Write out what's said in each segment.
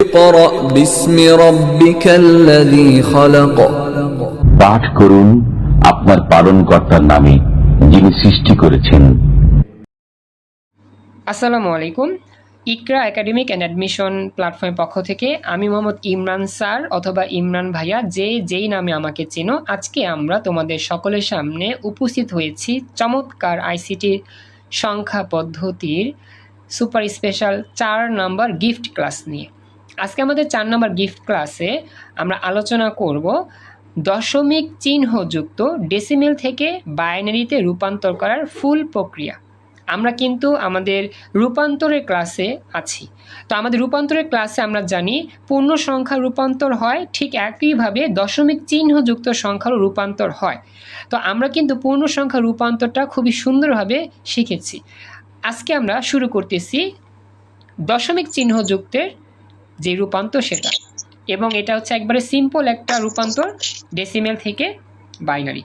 اقرأ باسم ربك الذي خلق পাঠ করুন আপনার পালনকর্তার নামে যিনি সৃষ্টি করেছেন। আসসালামু আলাইকুম। ইকরা একাডেমিক অ্যান্ড অ্যাডমিশন প্ল্যাটফর্মের পক্ষ থেকে আমি মোহাম্মদ ইমরান স্যার অথবা ইমরান ভাইয়া যেই নামে আমাকে চেনো, আজকে আমরা তোমাদের সকলের সামনে উপস্থিত হয়েছি চমৎকার আইসিটি সংখ্যা পদ্ধতির সুপার স্পেশাল 4 নম্বর গিফট ক্লাস নিয়ে। আজকে আমাদের 4 নম্বর গিফট ক্লাসে আমরা আলোচনা করব দশমিক চিহ্নযুক্ত ডেসিমেল থেকে বাইনারিতে রূপান্তর করার ফুল প্রক্রিয়া। আমরা কিন্তু আমাদের রূপান্তরের ক্লাসে আছি। তো আমাদের রূপান্তরের ক্লাসে আমরা জানি পূর্ণ সংখ্যা রূপান্তর হয়, ঠিক একইভাবে দশমিক চিহ্নযুক্ত সংখ্যারও রূপান্তর হয়। তো আমরা কিন্তু পূর্ণ সংখ্যা রূপান্তরটা খুবই সুন্দরভাবে শিখেছি। আজকে আমরা শুরু করতেছি দশমিক চিহ্নযুক্তের যে রূপান্তর সেটা, এবং এটা হচ্ছে একবারে সিম্পল একটা রূপান্তর ডেসিমেল থেকে বাইনারি।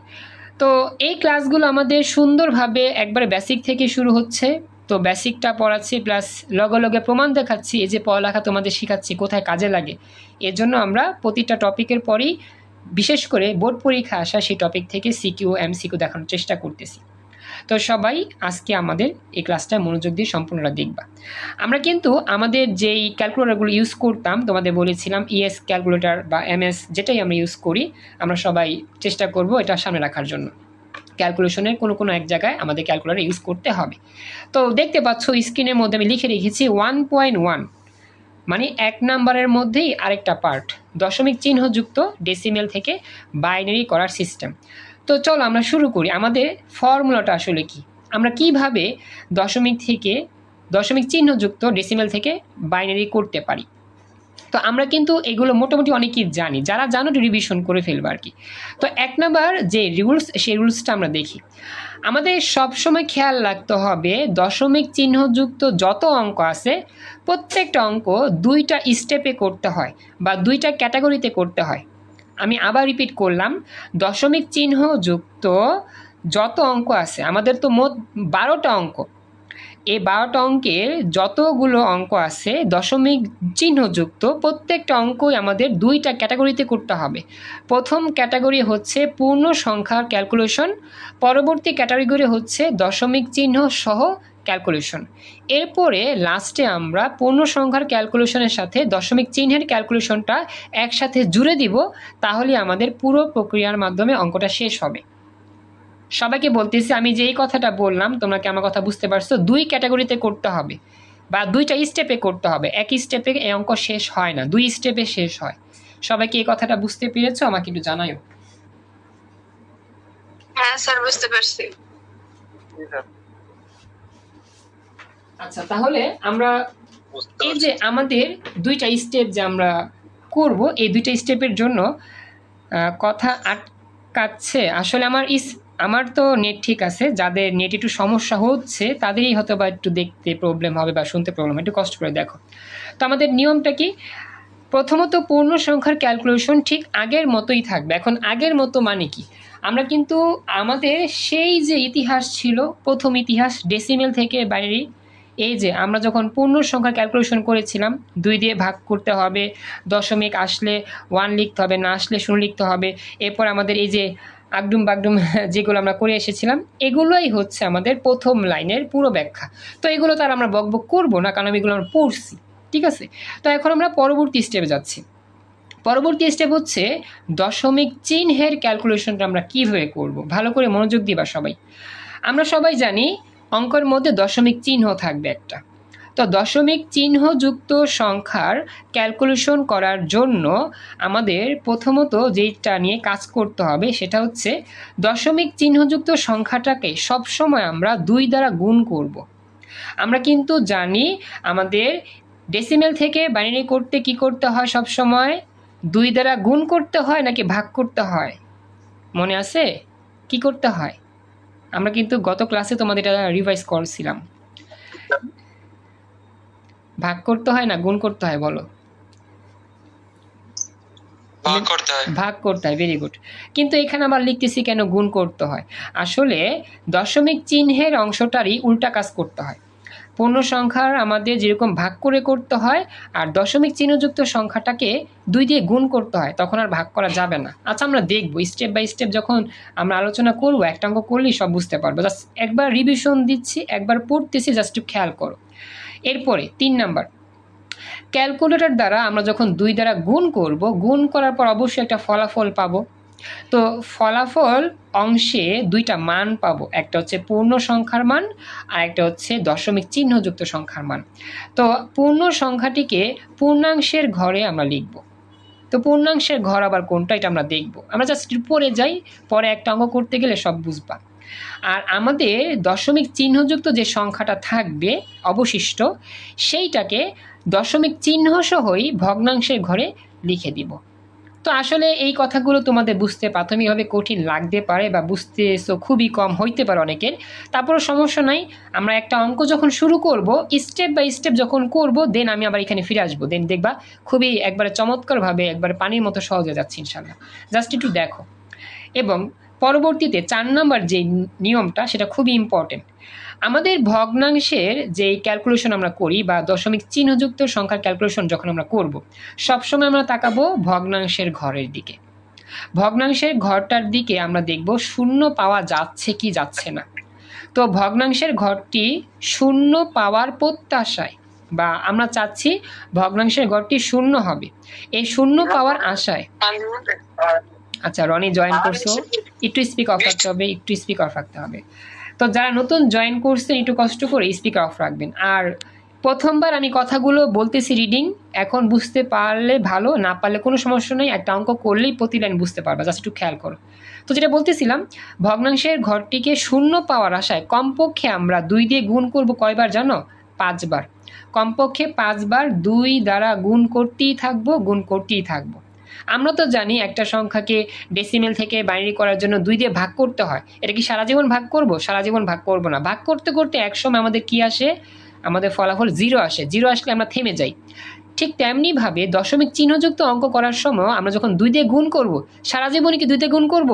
তো এই ক্লাসগুলো আমাদের সুন্দরভাবে একবারে বেসিক থেকে শুরু হচ্ছে। তো বেসিকটা পড়াচ্ছি প্লাস লগে লগে প্রমাণ দেখাচ্ছি, এই যে পড়ালেখা তোমাদের শেখাচ্ছি কোথায় কাজে লাগে। এর জন্য আমরা প্রতিটা টপিকের পরেই বিশেষ করে বোর্ড পরীক্ষা আসা সেই টপিক থেকে সিকিউ এমসিকিউ দেখানোর চেষ্টা করতেছি। তো সবাই আজকে আমাদের এই ক্লাসটা মনোযোগ দিয়ে সম্পূর্ণটা দেখবা। আমরা কিন্তু আমাদের যেই ক্যালকুলেটরগুলো ইউজ করতাম তোমাদের বলেছিলাম, ইএস ক্যালকুলেটর বা এমএস যেটাই আমরা ইউজ করি, আমরা সবাই চেষ্টা করব এটা সামনে রাখার জন্য। ক্যালকুলেশনের কোনো এক জায়গায় আমাদের ক্যালকুলেটর ইউজ করতে হবে। তো দেখতে পাচ্ছ স্ক্রিনের মধ্যে আমি লিখে রেখেছি 1.1, মানে 1 নাম্বারের মধ্যেই আরেকটা পার্ট, দশমিক চিহ্নযুক্ত ডেসিমেল থেকে বাইনারি করার সিস্টেম। তো চলো আমরা শুরু করি। আমাদের ফর্মুলাটা আসলে কি, আমরা কিভাবে দশমিক চিহ্নযুক্ত ডেসিমেল থেকে বাইনারি করতে পারি। তো আমরা কিন্তু এগুলো মোটামুটি অনেকেই জানি, যারা জানো রিভিশন করে ফেলবো আর কি। তো 1 নাম্বার যে রুলস, সেই রুলসটা আমরা দেখি। আমাদের সবসময় খেয়াল রাখতে হবে দশমিক চিহ্নযুক্ত যত অঙ্ক আছে প্রত্যেকটা অঙ্ক 2টা স্টেপে করতে হয় বা 2টা ক্যাটাগরিতে করতে হয়। আমি আবার রিপিট করলাম, দশমিক চিহ্নযুক্ত যত অঙ্ক আছে, আমাদের তো মোট 12টা অঙ্ক। এই 12টা অঙ্কের যতগুলো অঙ্ক আছে দশমিক চিহ্নযুক্ত, প্রত্যেকটা অঙ্কই আমাদের 2টা ক্যাটাগরিতে করতে হবে। প্রথম ক্যাটাগরি হচ্ছে পূর্ণ সংখ্যার ক্যালকুলেশন, পরবর্তী ক্যাটাগরি হচ্ছে দশমিক চিহ্ন সহ ক্যালকুলেশন। এরপরে লাস্টে আমরা পূর্ণ সংখ্যার ক্যালকুলেশনের সাথে দশমিক চিহ্নের ক্যালকুলেশনটা একসাথে জুড়ে দিব, তাহলে আমাদের পুরো প্রক্রিয়ার মাধ্যমে অঙ্কটা শেষ হবে। সবাইকে বলতেছি, আমি যেই কথাটা বললাম তোমরা কি আমার কথা বুঝতে পারছো? 2 ক্যাটাগরিতে করতে হবে বা 2টা স্টেপে করতে হবে। এক স্টেপে এই অঙ্ক শেষ হয় না, 2 স্টেপে শেষ হয়। সবাইকে এই কথাটা বুঝতে পেরেছো? আমাকে একটু জানাও। হ্যাঁ স্যার, বুঝতে পারছি। আচ্ছা, তাহলে আমরা এই যে আমাদের 2টা স্টেপ যে আমরা করব, এই 2টা স্টেপের জন্য কথা আটকাচ্ছে আসলে আমার তো নেট ঠিক আছে, যাদের নেট একটু সমস্যা হচ্ছে তাদেরই হয়তো বা একটু দেখতে প্রবলেম হবে বা শুনতে প্রবলেম, একটু কষ্ট করে দেখো। তো আমাদের নিয়মটা কি? প্রথমত পূর্ণ সংখ্যার ক্যালকুলেশন ঠিক আগের মতোই থাকবে। এখন আগের মতো মানে কি, আমরা কিন্তু আমাদের সেই যে ইতিহাস ছিল, প্রথম ইতিহাস ডেসিমেল থেকে বাইনারি, এই যে আমরা যখন পূর্ণ সংখ্যার ক্যালকুলেশন করেছিলাম 2 দিয়ে ভাগ করতে হবে, দশমিক আসলে 1 লিখতে হবে, না আসলে 0 লিখতে হবে। এরপর আমাদের এই যে আগডুম বাগডুম যেগুলো আমরা করে এসেছিলাম, এগুলোই হচ্ছে আমাদের প্রথম লাইনের পুরো ব্যাখ্যা। তো এগুলো তার আমরা বকবক করবো না, কারণ এগুলো আমরা পড়ছি, ঠিক আছে। তো এখন আমরা পরবর্তী স্টেপে যাচ্ছি। পরবর্তী স্টেপ হচ্ছে দশমিক চিহ্নের ক্যালকুলেশনটা আমরা কীভাবে করব। ভালো করে মনোযোগ দিবা সবাই। আমরা সবাই জানি অঙ্কের মধ্যে দশমিক চিহ্ন থাকবে একটা। তো দশমিক চিহ্নযুক্ত সংখ্যার ক্যালকুলেশন করার জন্য আমাদের প্রথমত যেটা নিয়ে কাজ করতে হবে সেটা হচ্ছে দশমিক চিহ্নযুক্ত সংখ্যাটাকে সবসময় আমরা 2 দ্বারা গুণ করব। আমরা কিন্তু জানি আমাদের ডেসিমেল থেকে বাইনারি করতে কি করতে হয়, সব সময় 2 দ্বারা গুণ করতে হয় নাকি ভাগ করতে হয়? মনে আছে কি করতে হয়? আমরা কিন্তু গত ক্লাসে তোমাদের এটা রিভাইজ করছিলাম। ভাগ করতে হয় না গুণ করতে হয় বলো? ভাগ করতে হয়, ভেরি গুড। কিন্তু এখানে আবার লিখতেছি কেন গুণ করতে হয়? আসলে দশমিক চিহ্নের অংশটারই উল্টা কাজ করতে হয়। পূর্ণ সংখ্যার আমাদের যেরকম ভাগ করে করতে হয়, আর দশমিক চিহ্নযুক্ত সংখ্যাটাকে 2 দিয়ে গুণ করতে হয়, তখন আর ভাগ করা যাবে না। আচ্ছা, আমরা দেখবো স্টেপ বাই স্টেপ, যখন আমরা আলোচনা করবো একটা অঙ্ক করলেই সব বুঝতে পারবো। জাস্ট একবার রিভিশন দিচ্ছি, একবার পড়তেছি, জাস্ট একটু খেয়াল করো। এরপরে 3 নাম্বার, ক্যালকুলেটর দ্বারা আমরা যখন 2 দ্বারা গুণ করব, গুণ করার পর অবশ্যই একটা ফলাফল পাবো। তো ফলাফল অংশে 2টা মান পাবো, একটা হচ্ছে পূর্ণ সংখ্যার মান আর একটা হচ্ছে দশমিক চিহ্নযুক্ত সংখ্যার মান। তো পূর্ণ সংখ্যাটিকে পূর্ণাংশের ঘরে আমরা লিখব। তো পূর্ণাংশের ঘর আবার কোনটা, এটা আমরা দেখব। আমরা জাস্ট পরে যাই, পরে একটা অঙ্ক করতে গেলে সব বুঝবা। আর আমাদের দশমিক চিহ্নযুক্ত যে সংখ্যাটা থাকবে অবশিষ্ট, সেইটাকে দশমিক চিহ্ন সহই ভগ্নাংশের ঘরে লিখে দিব। তো আসলে এই কথাগুলো তোমাদের বুঝতে প্রাথমিকভাবে কঠিন লাগতে পারে, বা বুঝতেছো খুবই কম হইতে পারে অনেকের। তারপরও সমস্যা নাই, আমরা একটা অঙ্ক যখন শুরু করব, স্টেপ বাই স্টেপ যখন করব, দেন আমি আবার এখানে ফিরে আসবো, দেন দেখবা খুবই একবারে চমৎকারভাবে একবারে পানির মতো সহজ হয়ে যাচ্ছে ইনশাল্লাহ। জাস্ট একটু দেখো। এবং পরবর্তীতে 4 নাম্বার যে নিয়মটা, সেটা খুবই ইম্পর্টেন্ট। আমাদের ভগ্নাংশের যে ক্যালকুলেশন আমরা করি, বা দশমিক চিহ্নযুক্ত সংখ্যার ক্যালকুলেশন যখন আমরা করব, সবসময় আমরা তাকাবো ভগ্নাংশের ঘরের দিকে। ভগ্নাংশের ঘরটার দিকে আমরা দেখব শূন্য পাওয়া যাচ্ছে কি যাচ্ছে না। তো ভগ্নাংশের ঘরটি শূন্য পাওয়ার প্রত্যাশায়, বা আমরা চাচ্ছি ভগ্নাংশের ঘরটি শূন্য হবে, এই শূন্য পাওয়ার আশায়। আচ্ছা, রনি জয়েন করছো, একটু স্পিক অফ রাখতে হবে, একটু স্পিক অফ রাখতে হবে। তো যারা নতুন জয়েন করছেন একটু কষ্ট করে স্পিকার অফ রাখবেন। আর প্রথমবার আমি কথাগুলো বলতেছি রিডিং, এখন বুঝতে পারলে ভালো, না পারলে কোনো সমস্যা নেই, একটা অঙ্ক করলেই প্রতি লাইন বুঝতে পারবা, জাস্ট একটু খেয়াল করো। তো যেটা বলতেছিলাম, ভগ্নাংশের ঘরটিকে শূন্য পাওয়ার আশায় কমপক্ষে আমরা 2 দিয়ে গুণ করব কয়বার জানো? 5 বার। কমপক্ষে 5 বার 2 দ্বারা গুণ করতেই থাকবো, গুণ করতেই থাকবো। আমরা তো জানি একটা সংখ্যাকে ডেসিমেল থেকে বাইনারি করার জন্য 2 দিয়ে ভাগ করতে হয়। এটা কি সারা জীবন ভাগ করব? সারা জীবন ভাগ করব না। ভাগ করতে করতে একসময় আমাদের কি আসে? আমাদের ফলাফল 0 আসে। 0 আসলে আমরা থেমে যাই। ঠিক তেমনিভাবে দশমিক চিহ্নযুক্ত অঙ্ক করার সময় আমরা যখন 2 দিয়ে গুণ করব, সারা জীবনে কি 2 দিয়ে গুণ করব?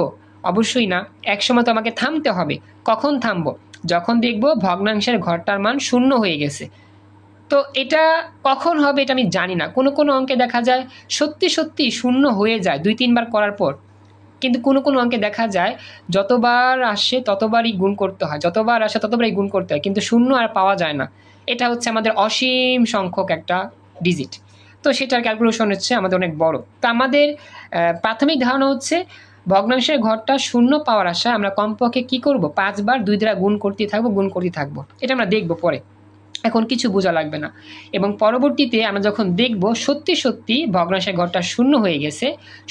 অবশ্যই না। একসময় তো আমাকে থামতে হবে। কখন থামবো? যখন দেখব ভগ্নাংশের ঘরটার মান 0 হয়ে গেছে। তো এটা কখন হবে এটা আমি জানি না। কোনো কোনো অঙ্কে দেখা যায় সত্যি সত্যি 0 হয়ে যায় 2-3 বার করার পর, কিন্তু কোনো কোনো অঙ্কে দেখা যায় যতবার আসে ততবারই গুণ করতে হয়, যতবার আসে ততবারই গুণ করতে হয়, কিন্তু 0 আর পাওয়া যায় না। এটা হচ্ছে আমাদের অসীম সংখ্যক একটা ডিজিট। তো সেটার ক্যালকুলেশন হচ্ছে আমাদের অনেক বড়। তো আমাদের প্রাথমিক ধারণা হচ্ছে ভগ্নাংশের ঘরটা 0 পাওয়ার আশায় আমরা কমপক্ষে কী করব? 5 বার 2 দ্বারা গুণ করতেই থাকবো, গুণ করতেই থাকবো। এটা আমরা দেখবো পরে, এখন কিছু বোঝা লাগবে না। এবং পরবর্তীতে আমরা যখন দেখব সত্যি সত্যি ভগ্নাংশের ঘরটা 0 হয়ে গেছে,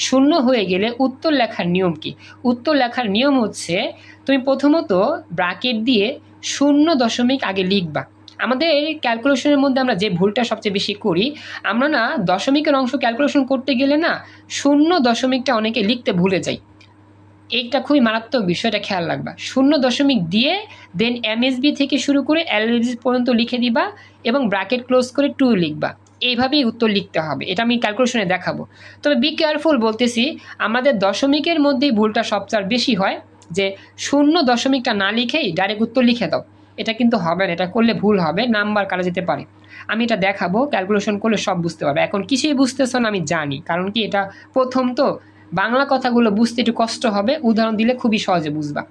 0 হয়ে গেলে উত্তর লেখার নিয়ম কি? উত্তর লেখার নিয়ম হচ্ছে তুমি প্রথমত ব্র্যাকেট দিয়ে 0 আগে লিখবা। আমাদের ক্যালকুলেশনের মধ্যে আমরা যে ভুলটা সবচেয়ে বেশি করি, আমরা না দশমিকের অংশ ক্যালকুলেশন করতে গেলে না 0 অনেকে লিখতে ভুলে যাই। এইটা খুবই মারাত্মক বিষয়টা খেয়াল রাখবা। 0 দিয়ে দেন এমএসবি থেকে শুরু করে এলএসবি পর্যন্ত লিখে দিবা এবং ব্র্যাকেট ক্লোজ করে 2 লিখবা। এইভাবেই উত্তর লিখতে হবে, এটা আমি ক্যালকুলেশনে দেখাবো। তবে বি কেয়ারফুল বলতেছি, আমাদের দশমিকের মধ্যেই ভুলটা সবচেয়ে বেশি হয়, যে 0 না লিখেই ডাইরেক্ট উত্তর লিখে দাও। এটা কিন্তু হবে না, এটা করলে ভুল হবে, নাম্বার কাটা যেতে পারে। আমি এটা দেখাবো, ক্যালকুলেশন করলে সব বুঝতে পারবে। এখন কিছুই বুঝতেছ না আমি জানি, কারণ কি এটা প্রথম তো, বাংলা কথাগুলো বুঝতে একটু কষ্ট হবে, উদাহরণ দিলে খুবই সহজে বুঝবা।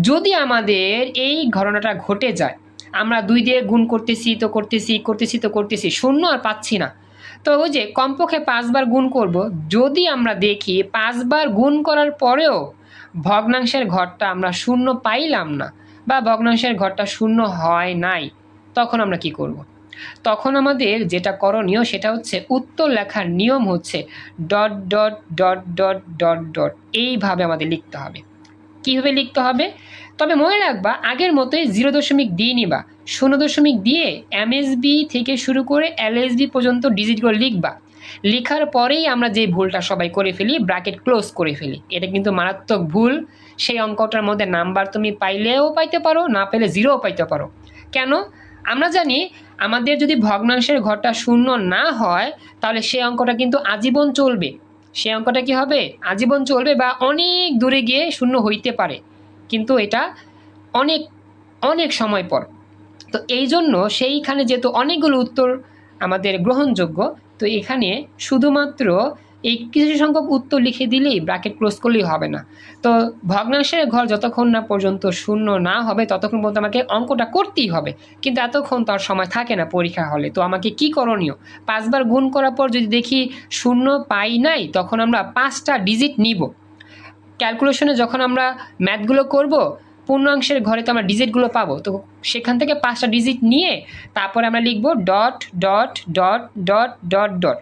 যদি আমাদের এই ঘটনাটা ঘটে যায়, আমরা 2 দিয়ে গুণ করতেছি 0 আর পাচ্ছি না, তো ওই যে কমপক্ষে 5 বার গুণ করব। যদি আমরা দেখি 5 বার গুণ করার পরেও ভগ্নাংশের ঘরটা আমরা 0 পাইলাম না, বা ভগ্নাংশের ঘরটা 0 হয় নাই, তখন আমরা কি করব? তখন আমাদের যেটা করণীয় সেটা হচ্ছে উত্তর লেখার নিয়ম হচ্ছে ... এইভাবে আমাদের লিখতে হবে। কীভাবে লিখতে হবে? তবে মনে রাখবা আগের মতোই 0 দিয়ে নিবা, 0 দিয়ে এমএসবি থেকে শুরু করে এলএসবি পর্যন্ত ডিজিটগুলো লিখবা। লেখার পরেই আমরা যে ভুলটা সবাই করে ফেলি, ব্র্যাকেট ক্লোজ করে ফেলি। এটা কিন্তু মারাত্মক ভুল। সেই অঙ্কটার মধ্যে নাম্বার তুমি পাইলেও পাইতে পারো, না পেলে 0 পাইতে পারো। কেন? আমরা জানি আমাদের যদি ভগ্নাংশের ঘরটা 0 না হয়, তাহলে সেই অঙ্কটা কিন্তু আজীবন চলবে। সেই অঙ্কটা কি হবে? আজীবন চলবে, বা অনেক দূরে গিয়ে 0 হইতে পারে, কিন্তু এটা অনেক অনেক সময় পর। তো এই জন্য সেইখানে যেহেতু অনেকগুলো উত্তর আমাদের গ্রহণযোগ্য, তো এখানে শুধুমাত্র এই কিছু সংখ্যক উত্তর লিখে দিলেই ব্র্যাকেট ক্লোজ করলেই হবে না। তো ভগ্নাংশের ঘর যতক্ষণ না পর্যন্ত শূন্য না হবে ততক্ষণ পর্যন্ত আমাকে অঙ্কটা করতেই হবে, কিন্তু এতক্ষণ তো আর সময় থাকে না পরীক্ষা হলে। তো আমাকে কি করণীয়, 5 বার গুণ করার পর যদি দেখি শূন্য পাই নাই, তখন আমরা 5টা ডিজিট নিব। ক্যালকুলেশনে যখন আমরা ম্যাথগুলো করব, পূর্ণাংশের ঘরে তো আমরা ডিজিটগুলো পাবো, তো সেখান থেকে 5টা ডিজিট নিয়ে তারপরে আমরা লিখব dot dot dot dot dot dot.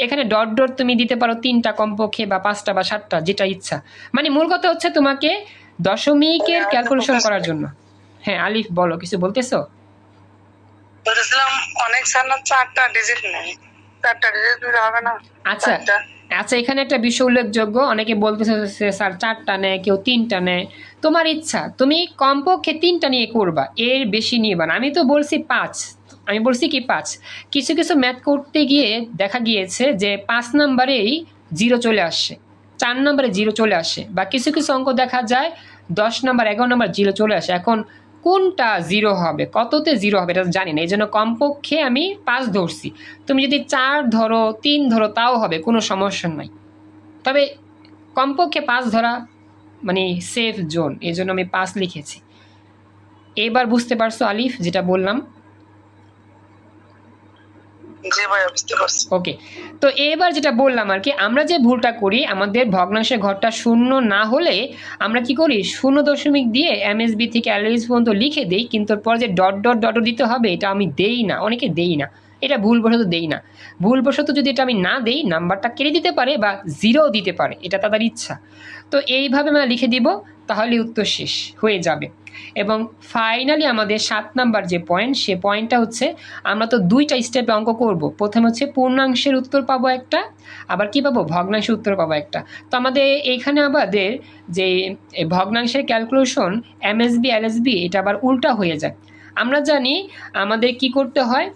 এখানে ডট ডট তুমি দিতে পারো 3টা কমপক্ষে, বা 5টা বা 7টা, যেটা ইচ্ছা। মানে মূল কথা হচ্ছে তোমাকে দশমিকের ক্যালকুলেশন করার জন্য। হ্যাঁ আলিফ বলো, কিছু বলতেছো? বলতেছিলাম অনেক স্যার না 4টা ডিজিট নেই, 4টা ডিজিট দিলে হবে না? আচ্ছা আচ্ছা, এখানে একটা বিষয় উল্লেখযোগ্য, অনেকে বলতেছে স্যার 4টা নেয়, কেউ 3টা নেয়। তোমার ইচ্ছা, তুমি কমপক্ষে 3টা নিয়ে করবা, এর বেশি নিবা না। আমি তো বলছি 5, আমি বলছি কি 5। কিছু কিছু ম্যাথ করতে গিয়ে দেখা গিয়েছে যে 5 নম্বরেই 0 চলে আসছে, 4 নম্বরে 0 চলে আসে, বা কিছু কিছু অঙ্ক দেখা যায় 10 নম্বর 11 নম্বর 0 চলে আসে। এখন কোনটা 0 হবে, কততে 0 হবে এটা জানি না, এই জন্য কমপক্ষে আমি 5 ধরছি। তুমি যদি 4 ধরো 3 ধরো তাও হবে, কোনো সমস্যা নাই, তবে কমপক্ষে 5 ধরা মানে সেফ জোন, এই জন্য আমি 5 লিখেছি। এবার বুঝতে পারছো আলিফ যেটা বললাম? জি ভাই, বুঝতে পারছি। ওকে, তো এবার যেটা বললাম আর কি, আমরা যে ভুলটা করি, আমাদের ভগ্নাংশের ঘরটা শূন্য না হলে আমরা কি করি, 0 দিয়ে এমএসবি থেকে এলএস পর্যন্ত লিখে দিই, কিন্তু পরে যে ডট ডট ডট দিতে হবে এটা আমি দেই না, অনেকে দেই না, এটা ভুলবশত দেই না। ভুলবশত যদি এটা আমি না দেই, নাম্বারটা কেটে দিতে পারে বা 0 দিতে পারে, এটা তাদের ইচ্ছা। তো এইভাবে আমরা লিখে দিব, তাহলে উত্তর শেষ হয়ে যাবে। এবং ফাইনালি আমাদের 7 নাম্বার যে পয়েন্ট, সে পয়েন্টটা হচ্ছে আমরা তো 2টা স্টেপে অঙ্ক করব। প্রথম হচ্ছে পূর্ণাংশের উত্তর পাবো একটা, আবার কি পাবো, ভগ্নাংশের উত্তর পাবো একটা। তো আমাদের এইখানে আমাদের যে ভগ্নাংশের ক্যালকুলেশন এমএসবি এলএসবি এটা আবার উল্টা হয়ে যায়। আমরা জানি আমাদের কি করতে হয়,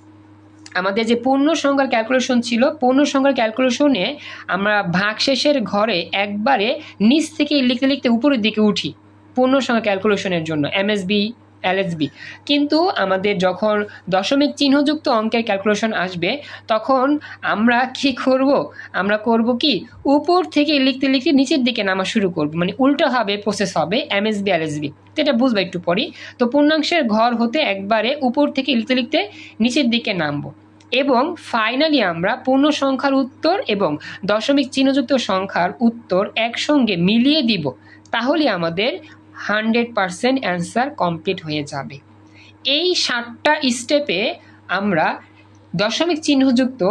আমাদের যে পূর্ণ সংখ্যার ক্যালকুলেশন ছিল, পূর্ণ সংখ্যার ক্যালকুলেশনে আমরা ভাগশেষের ঘরে একবারে নিচ থেকে লিখতে লিখতে উপরের দিকে উঠি পূর্ণ সংখ্যা ক্যালকুলেশনের জন্য, এমএসবি এলএসবি। কিন্তু আমাদের যখন দশমিক চিহ্নযুক্ত অঙ্কের ক্যালকুলেশন আসবে, তখন আমরা কি করব, আমরা করব কি, উপর থেকে লিখতে লিখতে নিচের দিকে নামা শুরু করব, মানে উল্টো হবে প্রসেস হবে এমএসবি এলএসবি। তো এটা বুঝবো একটু পরই। তো পূর্ণাংশের ঘর হতে একবারে উপর থেকে লিখতে লিখতে নিচের দিকে নামবো, এবং ফাইনালি আমরা পূর্ণ সংখ্যার উত্তর এবং দশমিক চিহ্নযুক্ত সংখ্যার উত্তর একসঙ্গে মিলিয়ে দিব, তাহলে আমাদের 100% অ্যান্সার কমপ্লিট হয়ে যাবে। এই 7টা স্টেপে আমরা দশমিক চিহ্নযুক্ত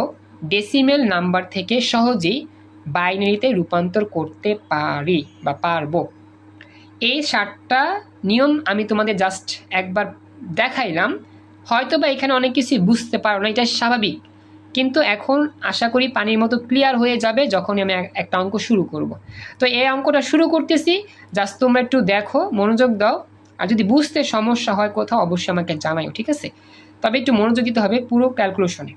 ডেসিমেল নাম্বার থেকে সহজেই বাইনারিতে রূপান্তর করতে পারি বা পারবো। এই 7টা নিয়ম আমি তোমাদের জাস্ট একবার দেখাইলাম, হয়তো বা এখানে অনেক কিছু বুঝতে পারো না, এটা স্বাভাবিক, কিন্তু এখন আশা করি পানির মতো ক্লিয়ার হয়ে যাবে যখন আমি একটা অঙ্ক শুরু করব। তো এই অঙ্কটা শুরু করতেছি, জাস্ট তোমরা একটু দেখো, মনোযোগ দাও, আর যদি বুঝতে সমস্যা হয় কোথাও অবশ্যই আমাকে জানাও, ঠিক আছে? তবে একটু মনোযোগ দিতে হবে পুরো ক্যালকুলেশনে।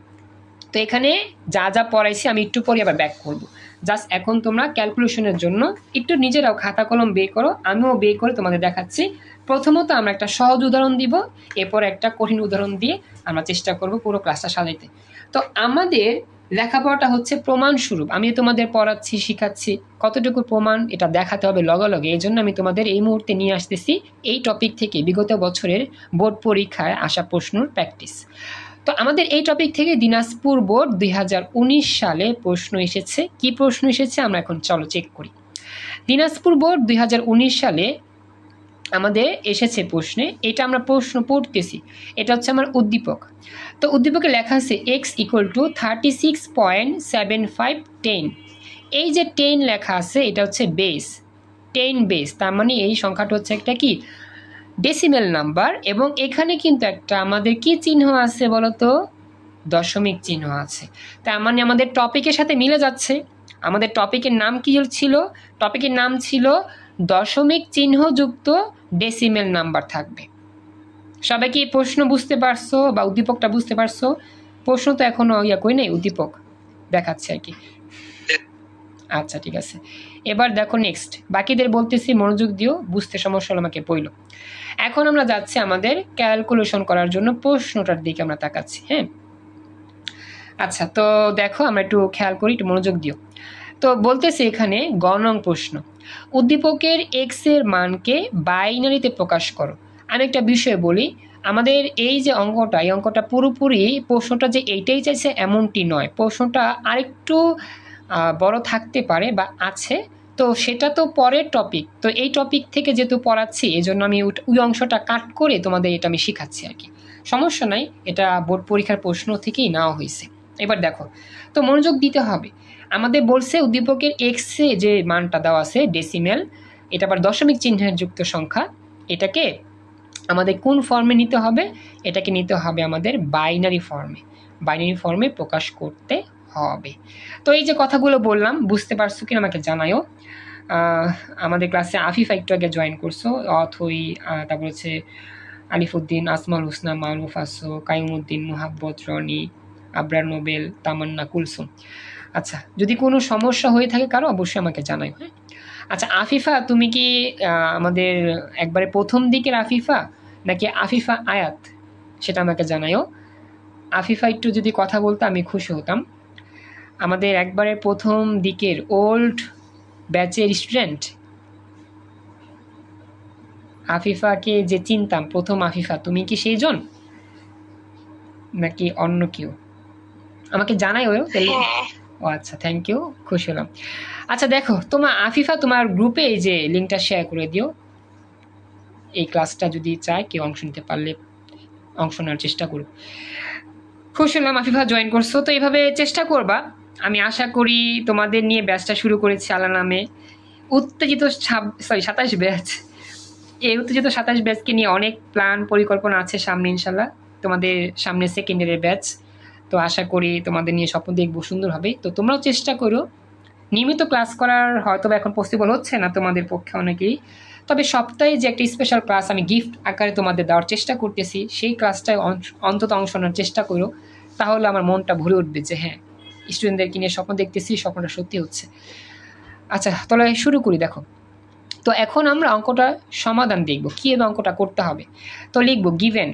তো এখানে যা যা পড়াইছি আমি একটু পরে আবার ব্যাক করব। জাস্ট এখন তোমরা ক্যালকুলেশনের জন্য একটু নিজেরাও খাতা কলম বের করো, আমিও বের করে তোমাদের দেখাচ্ছি। প্রথমত আমরা একটা সহজ উদাহরণ দিব, এরপর একটা কঠিন উদাহরণ দিয়ে আমরা চেষ্টা করব পুরো ক্লাসটা সাজাইতে। তো আমাদের লেখাপড়াটা হচ্ছে প্রমাণ স্বরূপ, আমি তোমাদের পড়াচ্ছি শিখাচ্ছি, কতটুকু প্রমাণ এটা দেখাতে হবে লগে লগে। এই জন্য আমি তোমাদের এই মুহূর্তে নিয়ে আসতেছি এই টপিক থেকে বিগত বছরের বোর্ড পরীক্ষায় আসা প্রশ্নের প্র্যাকটিস। তো আমাদের এই টপিক থেকে দিনাজপুর বোর্ড 2019 সালে প্রশ্ন এসেছে। কি প্রশ্ন এসেছে আমরা এখন চলো চেক করি। দিনাজপুর বোর্ড 2019 সালে আমাদের এসেছে প্রশ্নে, এটা আমরা প্রশ্ন পড়তেছি, এটা হচ্ছে আমার উদ্দীপক। তো উদ্দীপকে লেখা আছে x = 36.7510। এই যে 10 লেখা আছে এটা হচ্ছে বেস, 10 বেস, তার মানে এই সংখ্যাটা হচ্ছে একটা কি, ডেসিমেল নাম্বার। এবং এখানে কিন্তু একটা আমাদের কি চিহ্ন আছে বলতো, দশমিক চিহ্ন আছে। তার মানে আমাদের টপিকের সাথে মিলে যাচ্ছে। আমাদের টপিকের নাম কি ছিল, টপিকের নাম ছিল দশমিক চিহ্নযুক্ত ডেসিমেল নাম্বার থাকবে। সবাই কি প্রশ্ন বুঝতে পারছো বা উদ্দীপকটা বুঝতে পারছো? প্রশ্ন তো এখনো কই নাই, উদ্দীপক দেখাচ্ছে আর কি। আচ্ছা ঠিক আছে, এবার দেখো নেক্সট, বাকিদের বলতেছি মনোযোগ দিও, বুঝতে সমস্যা হলে আমাকে বইলো। এখন আমরা যাচ্ছি আমাদের ক্যালকুলেশন করার জন্য প্রশ্নটার দিকে আমরা তাকাচ্ছি। হ্যাঁ, আচ্ছা তো দেখো আমরা একটু খেয়াল করি, একটু মনোযোগ দিও। তো বলতেছে এখানে গ নং প্রশ্ন, উদ্দীপকের এক্স এর মানকে বাইনারিতে প্রকাশ করো। আমি একটা বিষয় বলি, আমাদের এই যে অঙ্কটা, এই অঙ্কটা পুরোপুরি প্রশ্নটা যে এইটাই চাইছে এমনটি নয়, প্রশ্নটা আরেকটু বড় থাকতে পারে বা আছে, তো সেটা তো পরের টপিক। তো এই টপিক থেকে যেহেতু পড়াচ্ছি, এই জন্য আমি ওই অংশটা কাট করে তোমাদের এটা আমি শেখাচ্ছি আর কি, সমস্যা নাই, এটা বোর্ড পরীক্ষার প্রশ্ন থেকেই নেওয়া হয়েছে। এবার দেখো, তো মনোযোগ দিতে হবে। আমাদের বলছে উদ্দীপকের এক্সে যে মানটা দেওয়া আছে ডেসিমেল, এটা আবার দশমিক চিহ্নের যুক্ত সংখ্যা, এটাকে আমাদের কোন ফর্মে নিতে হবে? এটাকে নিতে হবে আমাদের বাইনারি ফর্মে, বাইনারি ফর্মে প্রকাশ করতে হবে। তো এই যে কথাগুলো বললাম, বুঝতে পারছো কিনা আমাকে জানায়ও। আমাদের ক্লাসে আফিফা একটু আগে জয়েন করছো, অথই, তারপর হচ্ছে আলিফুদ্দিন, আসমাল হুসনা, মারুফ আসো, কাইমুদ্দিন, মুহাব্বত, রনি, আবরার, নোবেল, তামান্না, কুলসুম। আচ্ছা, যদি কোনো সমস্যা হয়ে থাকে কারো, অবশ্যই আমাকে জানাই। হ্যাঁ, আচ্ছা আফিফা, তুমি কি আমাদের একবারে প্রথম দিকের আফিফা নাকি আফিফা আয়াত, সেটা আমাকে জানাইও। আফিফা একটু যদি কথা বলতে আমি খুশি হতাম। আমাদের একবারে প্রথম দিকের ওল্ড ব্যাচের স্টুডেন্ট আফিফাকে যে চিনতাম, প্রথম আফিফা, তুমি কি সেই জন নাকি অন্য কেউ? আমাকে জানাইও তাহলে। ও আচ্ছা, থ্যাংক ইউ, খুশি হলাম। আচ্ছা দেখো, তোমার আফিফা তোমার গ্রুপে এই যে লিঙ্কটা শেয়ার করে দিও, এই ক্লাসটা যদি চায় কেউ অংশ নিতে পারলে অংশ নেওয়ার চেষ্টা করো। খুশি হলাম আফিফা জয়েন করছো, তো এইভাবে চেষ্টা করবা। আমি আশা করি তোমাদের নিয়ে ব্যাচটা শুরু করেছি আল্লাহ নামে, উত্তেজিত 27 ব্যাচ। এই উত্তেজিত 27 ব্যাচকে নিয়ে অনেক প্ল্যান পরিকল্পনা আছে সামনে, ইনশাল্লাহ তোমাদের সামনে সেকেন্ডারি ব্যাচ। তো আশা করি তোমাদের নিয়ে স্বপ্ন দেখবো সুন্দরভাবে। তো তোমরাও চেষ্টা করো, নিয়মিত ক্লাস করার হয়তো এখন পসিবল হচ্ছে না তোমাদের পক্ষে অনেকেই, তবে সপ্তাহে যে একটা স্পেশাল ক্লাস আমি গিফট আকারে তোমাদের দেওয়ার চেষ্টা করতেছি, সেই ক্লাসটায় অন্তত অংশ নেওয়ার চেষ্টা করো, তাহলে আমার মনটা ভরে উঠবে যে হ্যাঁ, স্টুডেন্টদেরকে নিয়ে স্বপ্ন দেখতেছি, স্বপ্নটা সত্যি হচ্ছে। আচ্ছা তাহলে শুরু করি। দেখো, তো এখন আমরা অঙ্কটা সমাধান দেখব, কীভাবে অঙ্কটা করতে হবে। তো লিখব গিভেন,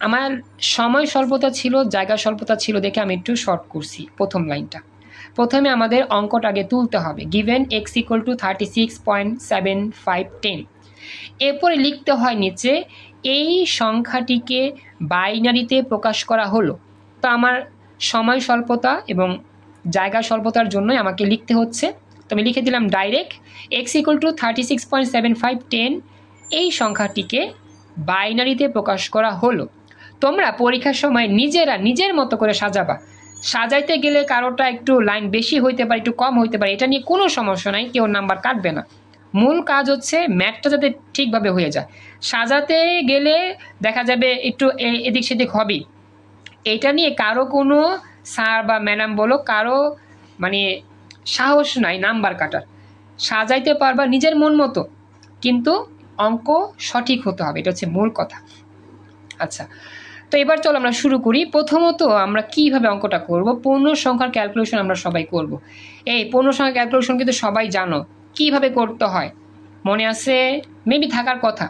আমার সময় স্বল্পতা ছিল, জায়গা স্বল্পতা ছিল দেখে আমি একটু শর্ট করছি প্রথম লাইনটা। প্রথমে আমাদের অঙ্কটা আগে তুলতে হবে, গিভেন এক্স ইকুয়াল টু 36.7510। এরপরে লিখতে হয় নিচে এই সংখ্যাটিকে বাইনারিতে প্রকাশ করা হলো। তো আমার সময় স্বল্পতা এবং জায়গা স্বল্পতার জন্যই আমাকে লিখতে হচ্ছে, তো আমি লিখে দিলাম ডাইরেক্ট এক্স ইকুয়াল টু 36.7510 এই সংখ্যাটিকে বাইনারিতে প্রকাশ করা হলো। তোমরা পরীক্ষার সময় নিজেরা নিজের মতো করে সাজাবা, সাজাইতে গেলে কারোটা একটু লাইন বেশি হইতে পারে, একটু কম হইতে পারে, এটা নিয়ে কোনো সমস্যা নাই, কেউ নাম্বার কাটবে না। মূল কাজ হচ্ছে ম্যাথটা যাতে ঠিকভাবে হয়ে যায়। সাজাতে গেলে দেখা যাবে একটু এদিক সেদিক হবেই, এটা নিয়ে কারো কোনো স্যার বা ম্যাডাম বলো কারো মানে সাহস নাই নাম্বার কাটার। সাজাইতে পারবা নিজের মন মতো, কিন্তু অঙ্ক সঠিক হতে হবে, এটা হচ্ছে মূল কথা। আচ্ছা, তো এবার চলো আমরা শুরু করি। প্রথমত আমরা কিভাবে অঙ্কটা করব, পূর্ণ সংখ্যার ক্যালকুলেশন আমরা সবাই করব। এই পূর্ণ সংখ্যার ক্যালকুলেশন কিন্তু সবাই জানো কিভাবে করতে হয়, মনে আছে মেবি থাকার কথা।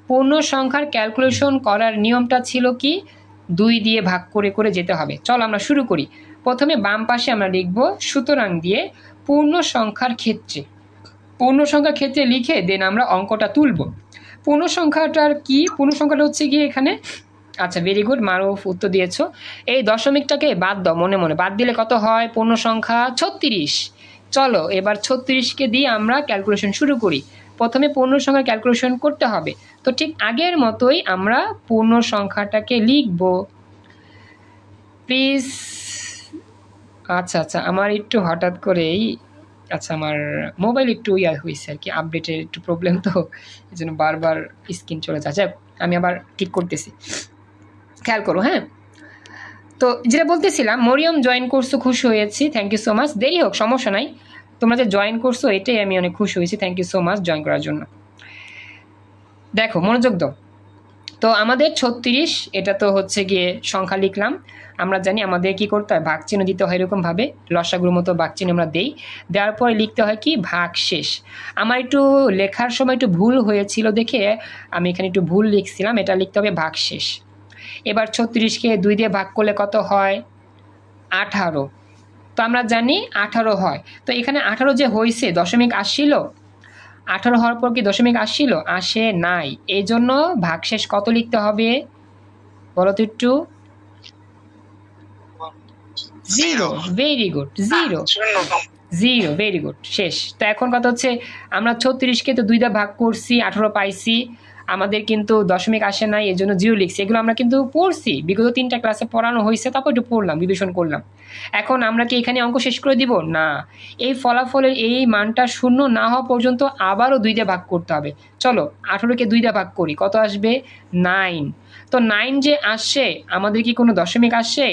পূর্ণ সংখ্যার ক্যালকুলেশন করার নিয়মটা ছিল কি, 2 দিয়ে ভাগ করে করে যেতে হবে। চলো আমরা শুরু করি। প্রথমে বাম পাশে আমরা লিখব সুতরাং দিয়ে পূর্ণ সংখ্যার ক্ষেত্রে, পূর্ণ সংখ্যার ক্ষেত্রে লিখে দেন আমরা অঙ্কটা তুলব। পূর্ণ সংখ্যাটার কি, পূর্ণ সংখ্যাটা হচ্ছে গিয়ে এখানে, আচ্ছা ভেরি গুড, মারুফ উত্তর দিয়েছো। এই দশমিকটাকে বাদ দাও, মনে মনে বাদ দিলে কত হয়, পূর্ণ সংখ্যা 36। চলো এবার 36কে দিয়ে আমরা ক্যালকুলেশন শুরু করি। প্রথমে পূর্ণ সংখ্যার ক্যালকুলেশন করতে হবে, তো ঠিক আগের মতোই আমরা পূর্ণ সংখ্যাটাকে লিখব প্লিজ। আচ্ছা আচ্ছা, আমার একটু হঠাৎ করেই, আচ্ছা আমার মোবাইল একটু হয়েছে আর কি, আপডেটের একটু প্রবলেম, তো এই জন্য বারবার স্ক্রিন চলে যাচ্ছে, আমি আবার ঠিক করতেছি, খেয়াল করো। হ্যাঁ, তো যেটা বলতেছিলাম, মরিয়ম জয়েন করছো, খুশি হয়েছি, থ্যাংক ইউ সো মাচ। দেরি হোক সমস্যা নাই, তোমরা যে জয়েন করছো এটাই আমি অনেক খুশি হয়েছি, thank you so much join করার জন্য। দেখো মনোযোগ দাও, তো আমাদের 36, এটা তো হচ্ছে গিয়ে সংখ্যা লিখলাম। আমরা জানি আমাদের কি করতে হয়, ভাগ চিহ্ন দিতে হয় এরকমভাবে, লসাগুর মতো ভাগ চিহ্ন আমরা দেই। দেওয়ার পরে লিখতে হয় কি, ভাগ শেষ। আমার একটু লেখার সময় একটু ভুল হয়েছিল দেখে আমি এখানে একটু ভুল লিখছিলাম, এটা লিখতে হবে ভাগ শেষ। এবার 36কে 2 দিয়ে ভাগ করলে কত হয়, 18। তো আমরা জানি 18 হয়। তো এখানে 18 যে হয়েছে, দশমিক আসছিল, 18 হওয়ার পর কি দশমিক আসছিল, আসে নাই। এই জন্য ভাগশেষ কত লিখতে হবে বলো তো একটু? 0। Very good, 0। 0, ভেরি গুড, শেষ। তো এখন কথা হচ্ছে আমরা 36কে তো 2 দিয়ে ভাগ করছি, 18 পাইছি, আমাদের কিন্তু দশমিক আসে নাই, এই জন্য 0 লিখছি। এগুলো আমরা কিন্তু পড়ছি, বিগত 3টা ক্লাসে পড়ানো হয়েছে, তারপর একটু পড়লাম, রিভিশন করলাম। এখন আমরা কি এখানে অঙ্ক শেষ করে দিব না, এই ফলাফলের এই মানটা 0 না হওয়া পর্যন্ত আবারও 2 দিয়ে ভাগ করতে হবে। চলো 18কে 2 দিয়ে ভাগ করি, কত আসবে, 9। তো 9 যে আসে, আমাদের কি কোনো দশমিক আসে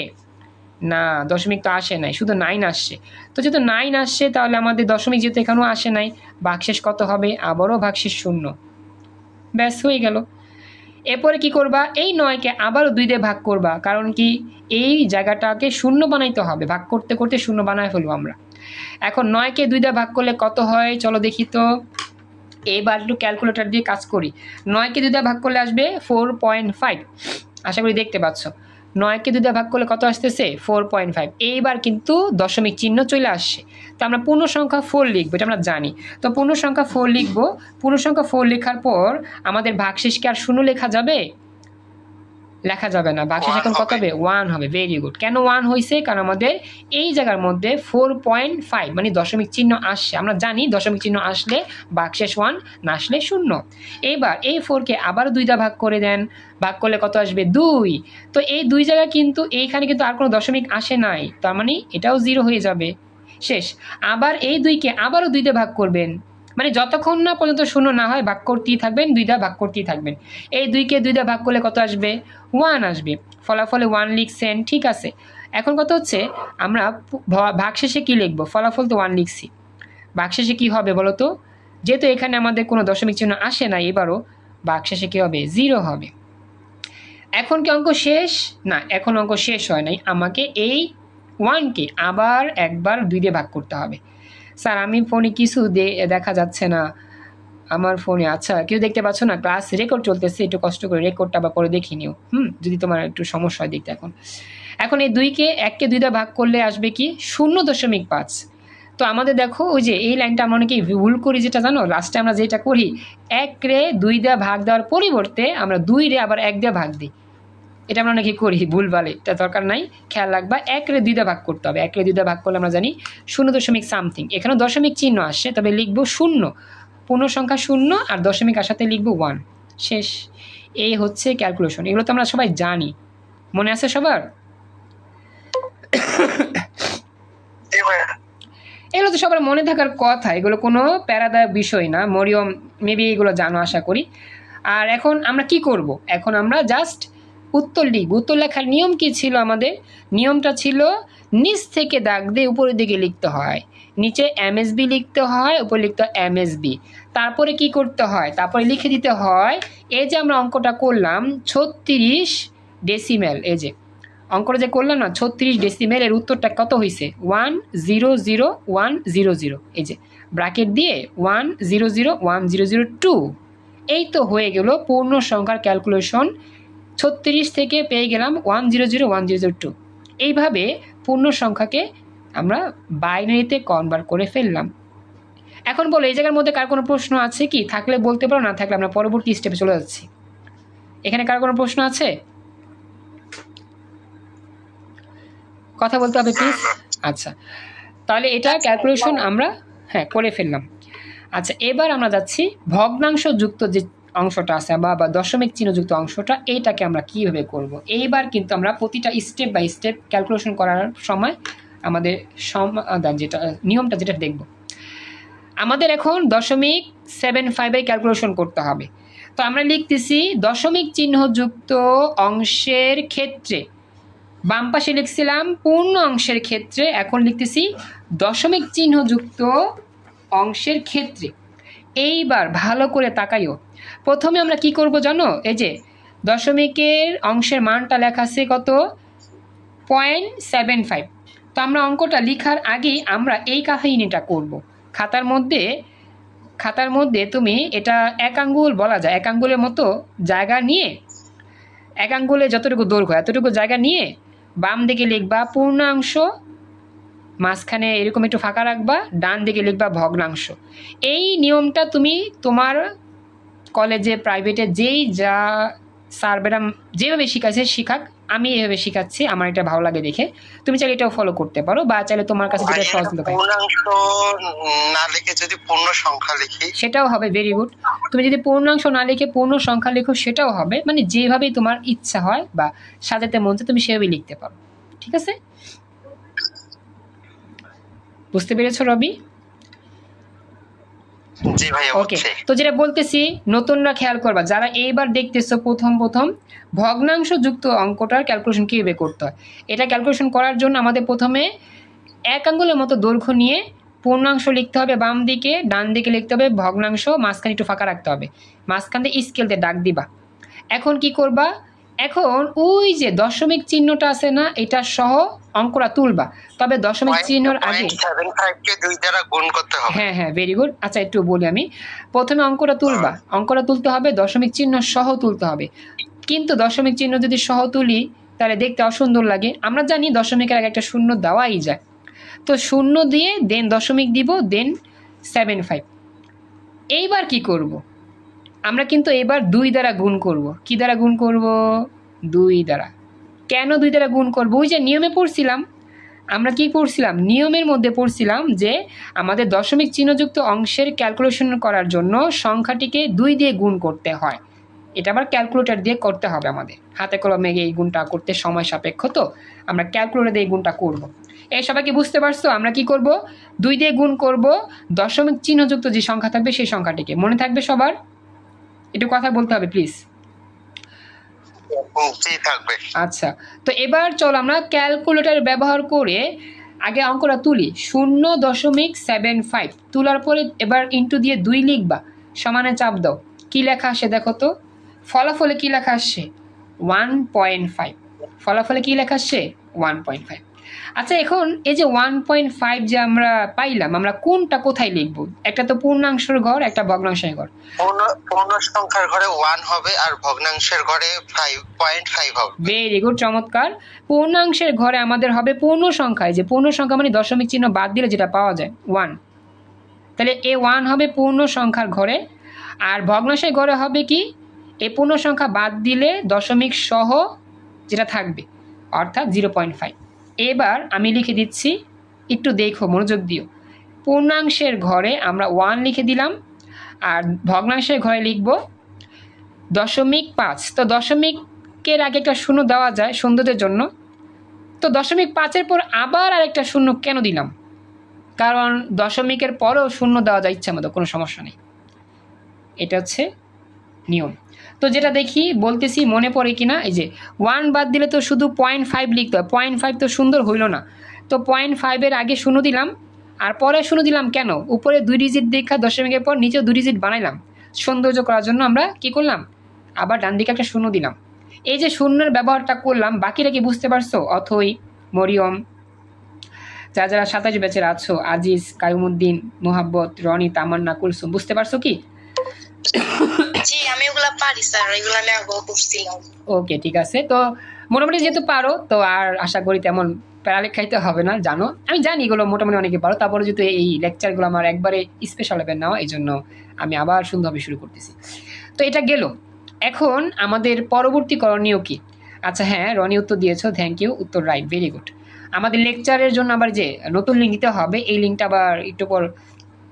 না, দশমিক তো আসে নাই, শুধু 9 আসছে। তো যেহেতু 9 আসছে, তাহলে আমাদের দশমিক যেহেতু এখানেও আসে নাই, ভাগশেষ কত হবে, আবারও ভাগশেষ 0। ব্যাস হয়ে গেল। এরপরে কি করবা, এই 9কে আবারও 2 দিয়ে ভাগ করবা, কারণ কি এই জায়গাটাকে 0 বানাইতে হবে, ভাগ করতে করতে 0 বানায় ফেলবো আমরা। এখন 9কে 2 দিয়ে ভাগ করলে কত হয়, চলো দেখি তো। এইবার একটু ক্যালকুলেটর দিয়ে কাজ করি। 9কে 2 দিয়ে ভাগ করলে আসবে 4.5, আশা করি দেখতে পাচ্ছ। 9কে 2 দিয়ে ভাগ করলে কত আসতেছে, 4.5। এইবার কিন্তু দশমিক চিহ্ন চলে আসছে। তো আমরা পূর্ণ সংখ্যা 4 লিখবো, এটা আমরা জানি। তো পূর্ণ সংখ্যা 4 লিখবো। পূর্ণ সংখ্যা 4 লেখার পর আমাদের ভাগশেষকে আর 0 লেখা যাবে, লেখা যাবে না। ভাগশেষ এখন কত হবে, 1 হবে। Very good. কেন 1 হয়েছে, কারণ আমাদের এই জায়গার মধ্যে 4.5 মানে দশমিক চিহ্ন আসছে। আমরা জানি দশমিক চিহ্ন আসলে ভাগশেষ 1, না আসলে 0। এইবার এই 4কে আবার 2 দিয়ে ভাগ করে দেন, ভাগ করলে কত আসবে, 2। তো এই 2 জায়গায় কিন্তু এইখানে কিন্তু আর কোনো দশমিক আসে নাই, তার মানে এটাও 0 হয়ে যাবে, শেষ। আবার এই 2কে আবারও 2 দিয়ে ভাগ করবেন, মানে যতক্ষণ না পর্যন্ত 0 না হয় ভাগ করতেই থাকবেন, 2 দিয়ে ভাগ করতেই থাকবেন। এই 2কে 2 দিয়ে ভাগ করলে কত আসবে, 1 আসবে। ফলাফলে 1 লিখছেন, ঠিক আছে। এখন কথা হচ্ছে আমরা ভাগশেষে কি লিখবো, ফলাফল তো 1 লিখছি, ভাগশেষে কি হবে বলো তো? যেহেতু এখানে আমাদের কোনো দশমিক চিহ্ন আসে না, এবারও ভাগশেষে কি হবে, 0 হবে। এখন কি অঙ্ক শেষ? না, এখন অঙ্ক শেষ হয় নাই। আমাকে এই 1কে আবার একবার 2 দিয়ে ভাগ করতে হবে। স্যার আমি ফোনে কিছু দেখা যাচ্ছে না আমার ফোনে। আচ্ছা, কেউ দেখতে পাচ্ছ না? ক্লাস রেকর্ড চলতেছে, একটু কষ্ট করে রেকর্ডটা আবার পরে দেখে নিও, যদি তোমার একটু সমস্যা হয় দেখতে। এখন এই 1কে 2 দিয়ে ভাগ করলে আসবে কি, 0.5। তো আমাদের দেখো ওই যে এই লাইনটা আমরা অনেকেই ভুল করি, যেটা জানো, লাস্টে আমরা যেটা করি, 1রে 2 দিয়ে ভাগ দেওয়ার পরিবর্তে আমরা 2রে আবার 1 দিয়ে ভাগ দিই। এটা আমরা অনেকে করি ভুলভালে, এটা দরকার নাই, খেয়াল রাখবা। 1রে 2 দিয়ে ভাগ করতে হবে। 1রে 2 দিয়ে ভাগ করলে আমরা জানি 0.something। এখানেও দশমিক চিহ্ন আসছে, তবে লিখবো 0, পূর্ণ সংখ্যা 0, আর দশমিক আসাতে লিখবো 1, শেষ। এই হচ্ছে ক্যালকুলেশন। এগুলো তো আমরা সবাই জানি, মনে আছে সবার? এগুলো তো সবার মনে থাকার কথা, এগুলো কোনো প্যারাদায়ক বিষয় না। মরিয়ম মেবি এগুলো জানো আশা করি। আর এখন আমরা কি করব, এখন আমরা জাস্ট উত্তর লিখব। উত্তর লেখার নিয়ম কি ছিল আমাদের? নিয়মটা ছিল নিচ থেকে দাগ দিয়ে উপরের দিকে লিখতে হয়, নিচে MSB লিখতে হয়, উপরে লিখতে হয় MSB। তারপরে কি করতে হয়, তারপরে লিখে দিতে হয় এই যে আমরা অঙ্কটা করলাম 36 ডেসিমেল, এই যে অঙ্কটা যে করলাম না 36 ডেসিমেল, এর উত্তরটা কত হয়েছে, 1000100। এই যে ব্র্যাকেট দিয়ে 1001002। এই তো হয়ে গেল পূর্ণ সংখ্যার ক্যালকুলেশন। 36 থেকে পেয়ে গেলাম 1001002। এইভাবে পূর্ণ সংখ্যাকে আমরা বাইনারিতে কনভার্ট করে ফেললাম। এখন বলো এই জায়গার মধ্যে কার কোনো প্রশ্ন আছে কি? থাকলে বলতে পারো, না থাকলে আমরা পরবর্তী স্টেপে চলে যাচ্ছি। এখানে কার কোনো প্রশ্ন আছে? কথা বলতে হবে প্লিজ। আচ্ছা, তাহলে এটা ক্যালকুলেশন আমরা করে ফেললাম। আচ্ছা, এবার আমরা যাচ্ছি ভগ্নাংশ যুক্ত যে অংশটা আছে বা দশমিক চিহ্নযুক্ত অংশটা, এইটাকে আমরা কিভাবে করব। এইবার কিন্তু আমরা প্রতিটা স্টেপ বাই স্টেপ ক্যালকুলেশন করার সময় আমাদের সমাধান যেটা নিয়মটা যেটা দেখব। আমাদের এখন 0.75 ক্যালকুলেশন করতে হবে। তো আমরা লিখতেছি দশমিক চিহ্নযুক্ত অংশের ক্ষেত্রে, বাম পাশে লিখছিলাম পূর্ণ অংশের ক্ষেত্রে, এখন লিখতেছি দশমিক চিহ্নযুক্ত অংশের ক্ষেত্রে। এইবার ভালো করে তাকাইও। প্রথমে আমরা কি করব জানো, এই যে দশমিকের অংশের মানটা লেখা আছে কত 0.75। তো আমরা অঙ্কটা লেখার আগেই আমরা এই কাহিনীটা করব। খাতার মধ্যে তুমি এটা 1 আঙ্গুল বলা যায়, 1 আঙ্গুলের মতো জায়গা নিয়ে, 1 আঙ্গুলে যতটুকু দৈর্ঘ্য এতটুকু জায়গা নিয়ে বাম দিকে লিখবা পূর্ণাংশ, মাঝখানে এরকম একটু ফাঁকা রাখবা, ডান দিকে লিখবা ভগ্নাংশ। এই নিয়মটা তুমি তোমার কলেজে প্রাইভেটে যা স্যার ম্যাডাম যেভাবে শিখাচ্ছে শিখাক, আমি এভাবে শিখাচ্ছি, আমার এটা ভালো লাগে দেখে। তুমি চাইলে এটাও ফলো করতে পারো, বা চাইলে তোমার কাছে যেটা সহজ লাগে। পূর্ণাংশ না লিখে যদি পূর্ণ সংখ্যা লিখি সেটাও হবে, ভেরি গুড। তুমি যদি পূর্ণাংশ না লিখে পূর্ণ সংখ্যা লিখো সেটাও হবে, মানে যেভাবেই তোমার ইচ্ছা হয় বা সাজাতে মন চায় তুমি সেভাবেই লিখতে পারো। ঠিক আছে, বুঝতে পেরেছো রবি? জি ভাইয়া ওকে, বুঝছি। তো যেটা বলতেছি নতুনরা খেয়াল করবা, যারা এইবার দেখতেছো প্রথম ভগ্নাংশ যুক্ত অঙ্কটার ক্যালকুলেশন কীভাবে করতে হয়। এটা ক্যালকুলেশন করার জন্য আমাদের প্রথমে 1 আঙ্গুলের মতো দৈর্ঘ্য নিয়ে পূর্ণাংশ লিখতে হবে বাম দিকে, ডান দিকে লিখতে হবে ভগ্নাংশ, মাঝখানে একটু ফাঁকা রাখতে হবে, মাঝখান দিয়ে স্কেল দিয়ে দাগ দিবা। এখন কি করবা, এখন ওই যে দশমিক চিহ্নটা আছে না, এটা সহ অঙ্কটা তুলবা, তবে দশমিক চিহ্নর আগে 0.75 কে 2 দ্বারা গুণ করতে হবে। হ্যাঁ ভেরি গুড। আচ্ছা একটু বলি আমি, প্রথমে অঙ্কটা তুলবা, অঙ্কটা তুলতে হবে দশমিক চিহ্ন সহ তুলতে হবে। কিন্তু দশমিক চিহ্ন যদি সহ তুলি তাহলে দেখতে অসুন্দর লাগে। আমরা জানি দশমিকের আগে একটা শূন্য দেওয়াই যায়, তো শূন্য দিয়ে দেন দশমিক দিব, দেন 75। এইবার কি করব, আমরা কিন্তু এবার 2 দ্বারা গুণ করব। কি দ্বারা গুণ করব? 2 দ্বারা। কেন 2 দ্বারা গুণ করব? ওই যে নিয়মে পড়ছিলাম, আমরা কি পড়ছিলাম, নিয়মের মধ্যে পড়ছিলাম যে আমাদের দশমিক চিহ্নযুক্ত অংশের ক্যালকুলেশন করার জন্য সংখ্যাটিকে 2 দিয়ে গুণ করতে হয়। এটা আবার ক্যালকুলেটর দিয়ে করতে হবে, আমাদের হাতে কলমে এই গুণটা করতে সময় সাপেক্ষ, তো আমরা ক্যালকুলেটর দিয়ে এই গুণটা করব। এই সবাইকে বুঝতে পারছো? আমরা কি করব, 2 দিয়ে গুণ করব দশমিক চিহ্নযুক্ত যে সংখ্যা থাকবে সেই সংখ্যাটিকে। মনে থাকবে সবার? একটু কথা বলতে হবে প্লিজ। জি থাকবে। আচ্ছা, তো এবার চলো আমরা ক্যালকুলেটর ব্যবহার করে আগে অঙ্কটা তুলি। 0.75 তোলার পরে এবার ইন্টু দিয়ে 2 লিখবা, সমানে চাপ দাও। কি লেখা আসে দেখো তো, ফলাফলে কি লেখা আসছে 1.5। ফলাফলে কি লেখা আসছে 1.5। আচ্ছা, এখন এই যে 1.5 যে আমরা পাইলাম, আমরা কোনটা কোথায় লিখবো? একটা তো পূর্ণাংশের ঘর, একটা ভগ্নাংশের ঘর। পূর্ণ সংখ্যার ঘরে 1 হবে আর ভগ্নাংশের ঘরে 5.5 হবে। ভেরি গুড, চমৎকার। পূর্ণাংশের ঘরে আমাদের হবে পূর্ণ সংখ্যায়, যে পূর্ণ সংখ্যা মানে দশমিক চিহ্ন বাদ দিলে যেটা পাওয়া যায় 1, তাহলে এ 1 হবে পূর্ণ সংখ্যার ঘরে। আর ভগ্নাংশের ঘরে হবে কি, এ পূর্ণ সংখ্যা বাদ দিলে দশমিক সহ যেটা থাকবে, অর্থাৎ 0.5। এবার আমি লিখে দিচ্ছি, একটু দেখো মনোযোগ দিও। পূর্ণাংশের ঘরে আমরা 1 লিখে দিলাম, আর ভগ্নাংশের ঘরে লিখব 0.5। তো দশমিকের আগে একটা শূন্য দেওয়া যায় সৌন্দর্যের জন্য, তো 0.5-এর পর আবার আরেকটা শূন্য কেন দিলাম? কারণ দশমিকের পরেও শূন্য দেওয়া যায় ইচ্ছা মতো, কোনো সমস্যা নেই। এটা হচ্ছে নিয়ম। তো যেটা দেখি বলতেছি মনে পড়ে কিনা, এই যে 1 বাদ দিলে তো শুধু 0.5 লিখতে হয়, 0.5 তো সুন্দর হইল না, তো 0.5-এর আগে শূন্য দিলাম আর পরে শূন্য দিলাম কেন? উপরে 2 ডিজিট দেখা দশমিকের পর নিচেও 2 ডিজিট বানাইলাম, সৌন্দর্য করার জন্য আমরা কি করলাম, আবার ডান দিকে একটা শূন্য দিলাম। এই যে শূন্যের ব্যবহারটা করলাম, বাকিরা কি বুঝতে পারছো? অথই, মরিয়ম, যারা 27 ব্যাচের আছো, আজিজ, কায়ুমুদ্দিন, মোহাব্বত, রনি, তামান্না, কুলসুম, বুঝতে পারছো কি? জি আমি ওগুলা পারি স্যার, এগুলা লেখা করছিলাম। ওকে, ঠিক আছে। তো মোটামুটি যেহেতু পারো, তো আর আশা করি তেমন প্যারালেখাইতে হবে না, জানো আমি জানি এগুলো মোটামুটি অনেকে পারো। তারপরে যেহেতু এই লেকচারগুলো আমার একবারে স্পেশাল হবে নেওয়া, এই জন্য আমি আবার সুন্দরভাবে শুরু করতেছি। তো এটা গেল, এখন আমাদের পরবর্তী করণীয় কি? আচ্ছা হ্যাঁ, রনি উত্তর দিয়েছো, থ্যাংক ইউ, উত্তর রাইট, ভেরি গুড। আমাদের লেকচারের জন্য আবার যে নতুন লিঙ্ক দিতে হবে, এই লিঙ্কটা আবার একটু পর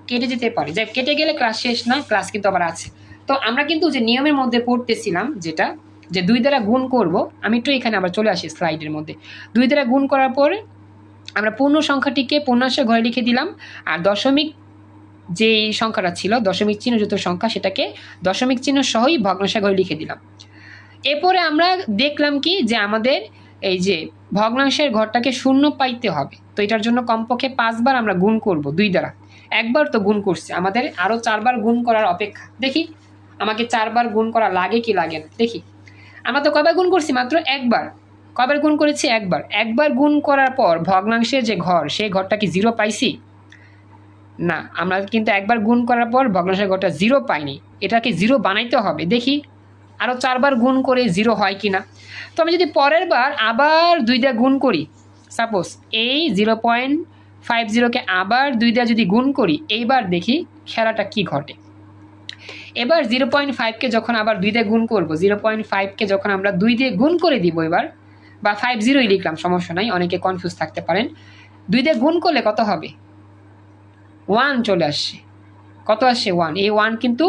কেটে যেতে পারে, যে কেটে গেলে ক্লাস শেষ না, ক্লাস কিন্তু আবার আছে। তো আমরা কিন্তু যে নিয়মের মধ্যে পড়তেছিলাম, যেটা যে 2 দ্বারা গুণ করব, আমি একটু এখানে আবার চলে আসি স্লাইডের মধ্যে। 2 দ্বারা গুণ করার পরে আমরা পূর্ণ সংখ্যাটিকে পূর্ণাংশের ঘরে লিখে দিলাম, আর দশমিক যে সংখ্যাটা ছিল দশমিক চিহ্নযুক্ত সংখ্যা, সেটাকে দশমিক চিহ্ন সহই ভগ্নাংশের ঘরে লিখে দিলাম। এরপরে আমরা দেখলাম কি, যে আমাদের এই যে ভগ্নাংশের ঘরটাকে শূন্য পাইতে হবে, তো এটার জন্য কমপক্ষে 5 বার আমরা গুণ করব 2 দ্বারা। একবার তো গুণ করছি, আমাদের আরও 4 বার গুণ করার অপেক্ষা। দেখি আমাকে 4 বার গুণ করা লাগে কি লাগে না, দেখি। আমরা তো কয়বার গুণ করছি? মাত্র একবার। কয়বার গুণ করেছি? একবার। একবার গুণ করার পর ভগ্নাংশের যে ঘর, সেই ঘরটা কি 0 পাইছি? না, আমরা কিন্তু একবার গুণ করার পর ভগ্নাংশের ঘরটা 0 পাইনি। এটাকে 0 বানাইতে হবে। দেখি আরও 4 বার গুণ করে 0 হয় কি না। তো আমি যদি পরের বার আবার 2 দিয়ে গুণ করি, সাপোজ এই 0.50কে আবার 2 দিয়ে যদি গুণ করি, এইবার দেখি খেলাটা কি ঘটে। এবার 0.5কে যখন আবার 2 দিয়ে গুণ করব, 0.5কে যখন আমরা 2 দিয়ে গুণ করে দিব এবার, বা 50ই লিখলাম, সমস্যা নাই, অনেকে কনফিউজ থাকতে পারেন। 2 দিয়ে গুণ করলে কত হবে? 1 চলে আসছে। কত আসছে? 1। এই 1 কিন্তু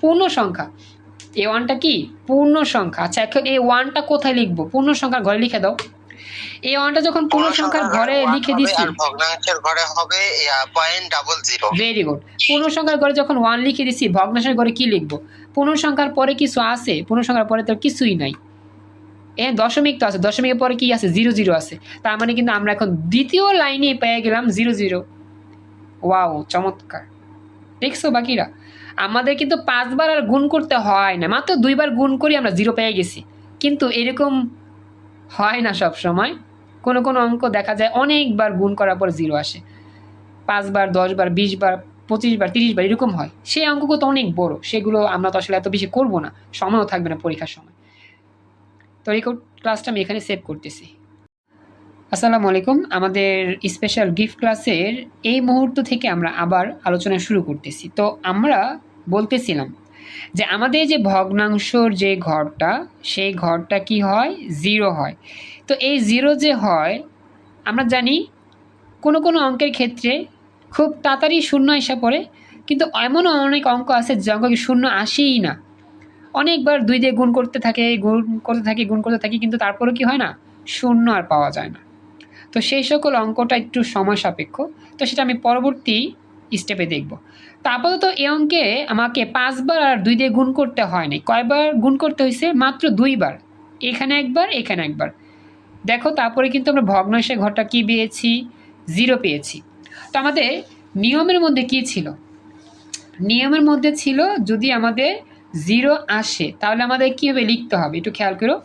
পূর্ণ সংখ্যা। এই 1টা কি? পূর্ণ সংখ্যা। আচ্ছা, এখন এই 1টা কোথায় লিখবো? পূর্ণ সংখ্যার ঘরে লিখে দাও। এই 1টা যখন পূর্ণ সংখ্যার ঘরে লিখে দিছি, আর ভগ্নাংশের ঘরে হবে 0.00। Very good. পূর্ণ সংখ্যার ঘরে যখন 1 লিখে দিছি, ভগ্নাংশের ঘরে কি লিখবো? পূর্ণ সংখ্যার পরে কিছু আছে? পূর্ণ সংখ্যার পরে তো কিছুই নাই। দশমিক তো আছে, দশমিকের পরে কি আছে? 00 আছে। তার মানে কিন্তু আমরা এখন দ্বিতীয় লাইনে পেয়ে গেলাম 00। ওয়াও, চমৎকার। দেখছো বাকিরা, আমাদের কিন্তু 5 বার আর গুণ করতে হয় না, মাত্র 2 বার গুণ করি আমরা 0 পেয়ে গেছি। কিন্তু এরকম হয় না সব সময়। কোনো কোনো অঙ্ক দেখা যায় অনেকবার গুণ করার পর 0 আসে। 5 বার, 10 বার, 20 বার, 25 বার, 30 বার এরকম হয়। সেই অঙ্কগুলো তো অনেক বড়, সেগুলো আমরা তো আসলে এত বেশি করবো না, সময়ও থাকবে না পরীক্ষার সময়। তো এই ক্লাসটা আমি এখানে সেভ করতেছি। আসসালামু আলাইকুম। আমাদের স্পেশাল গিফট ক্লাসের এই মুহূর্ত থেকে আমরা আবার আলোচনা শুরু করতেছি। তো আমরা বলতেছিলাম যে আমাদের যে ভগ্নাংশর যে ঘরটা, সেই ঘরটা কি হয়? 0 হয়। তো এই 0 যে হয়, আমরা জানি কোনো কোনো অঙ্কের ক্ষেত্রে খুব তাড়াতাড়ি শূন্য এসে পড়ে, কিন্তু এমনও অনেক অঙ্ক আছে যে অঙ্ক শূন্য আসেই না। অনেকবার 2 দিয়ে গুণ করতে থাকে, গুণ করতে থাকি, কিন্তু তারপরেও কি হয় না? শূন্য আর পাওয়া যায় না। তো সেই সকল অঙ্কটা একটু সময় সাপেক্ষ, তো সেটা আমি পরবর্তী স্টেপে দেখব। তো আপাতত এই অঙ্কে আমাকে 5 বার আর 2 দিয়ে গুণ করতে হয় নাই। কয়বার গুণ করতে হয়েছে? মাত্র 2 বার। এখানে একবার, এখানে একবার। দেখো, তারপরে কিন্তু আমরা ভগ্নাংশের ঘরটা কি পেয়েছি? 0 পেয়েছি। তো আমাদের নিয়মের মধ্যে কি ছিল? নিয়মের মধ্যে ছিল যদি আমাদের 0 আসে তাহলে আমাদের কীভাবে লিখতে হবে একটু খেয়াল করো।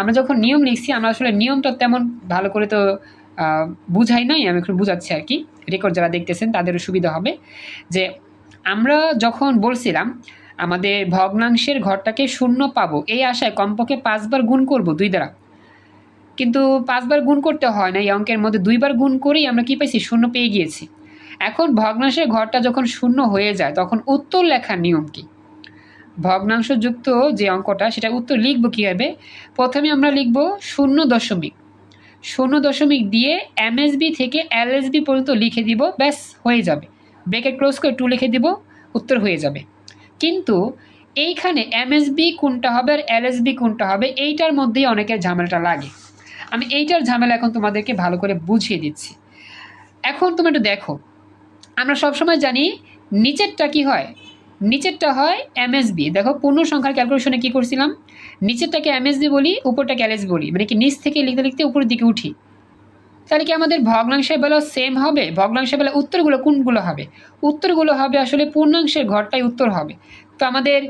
আমরা যখন নিয়ম লিখছি, আমরা আসলে নিয়মটা তেমন ভালো করে তো বুঝাই নাই, আমি একটু বুঝাচ্ছি আর কি, রেকর্ড যারা দেখতেছেন তাদেরও সুবিধা হবে। যে আমরা যখন বলছিলাম আমাদের ভগ্নাংশের ঘরটাকে শূন্য পাবো, এই আশায় কমপক্ষে 5 বার গুণ করব 2 দ্বারা, কিন্তু 5 বার গুণ করতে হয় না। এই অঙ্কের মধ্যে 2 বার গুণ করেই আমরা কি পাইছি? শূন্য পেয়ে গিয়েছি। এখন ভগ্নাংশের ঘরটা যখন শূন্য হয়ে যায়, তখন উত্তর লেখার নিয়ম কি? ভগ্নাংশযুক্ত যে অঙ্কটা, সেটা উত্তর লিখবো কীভাবে? প্রথমে আমরা লিখব 0.0 দিয়ে এমএসবি থেকে এলএসবি পর্যন্ত লিখে দিব, ব্যাস হয়ে যাবে। ব্রেকেট ক্লোজ করে 2 লিখে দিব, উত্তর হয়ে যাবে। কিন্তু এইখানে এমএসবি কোনটা হবে আর এলএসবি কোনটা হবে, এইটার মধ্যেই অনেকের ঝামেলাটা লাগে। আমি এইটার ঝামেলা এখন তোমাদেরকে ভালো করে বুঝিয়ে দিচ্ছি। এখন তুমি একটু দেখো, আমরা সবসময় জানি নিচেরটা কি হয়? নিচেরটা হয় এমএসবি। দেখো, পূর্ণ সংখ্যার ক্যালকুলেশনে কি করছিলাম? নিচেরটাকে এমএসবি বলি, উপরটাকে এলএসবি বলি, মানে কি নিচ থেকে লিখতে লিখতে উপরের দিকে উঠি। তাহলে কি আমাদের ভগ্নাংশের বেলাও সেম হবে? ভগ্নাংশের বেলা উত্তরগুলো কোনগুলো হবে? উত্তরগুলো হবে আসলে পূর্ণাংশের ঘরটাই উত্তর হবে। তো আমাদের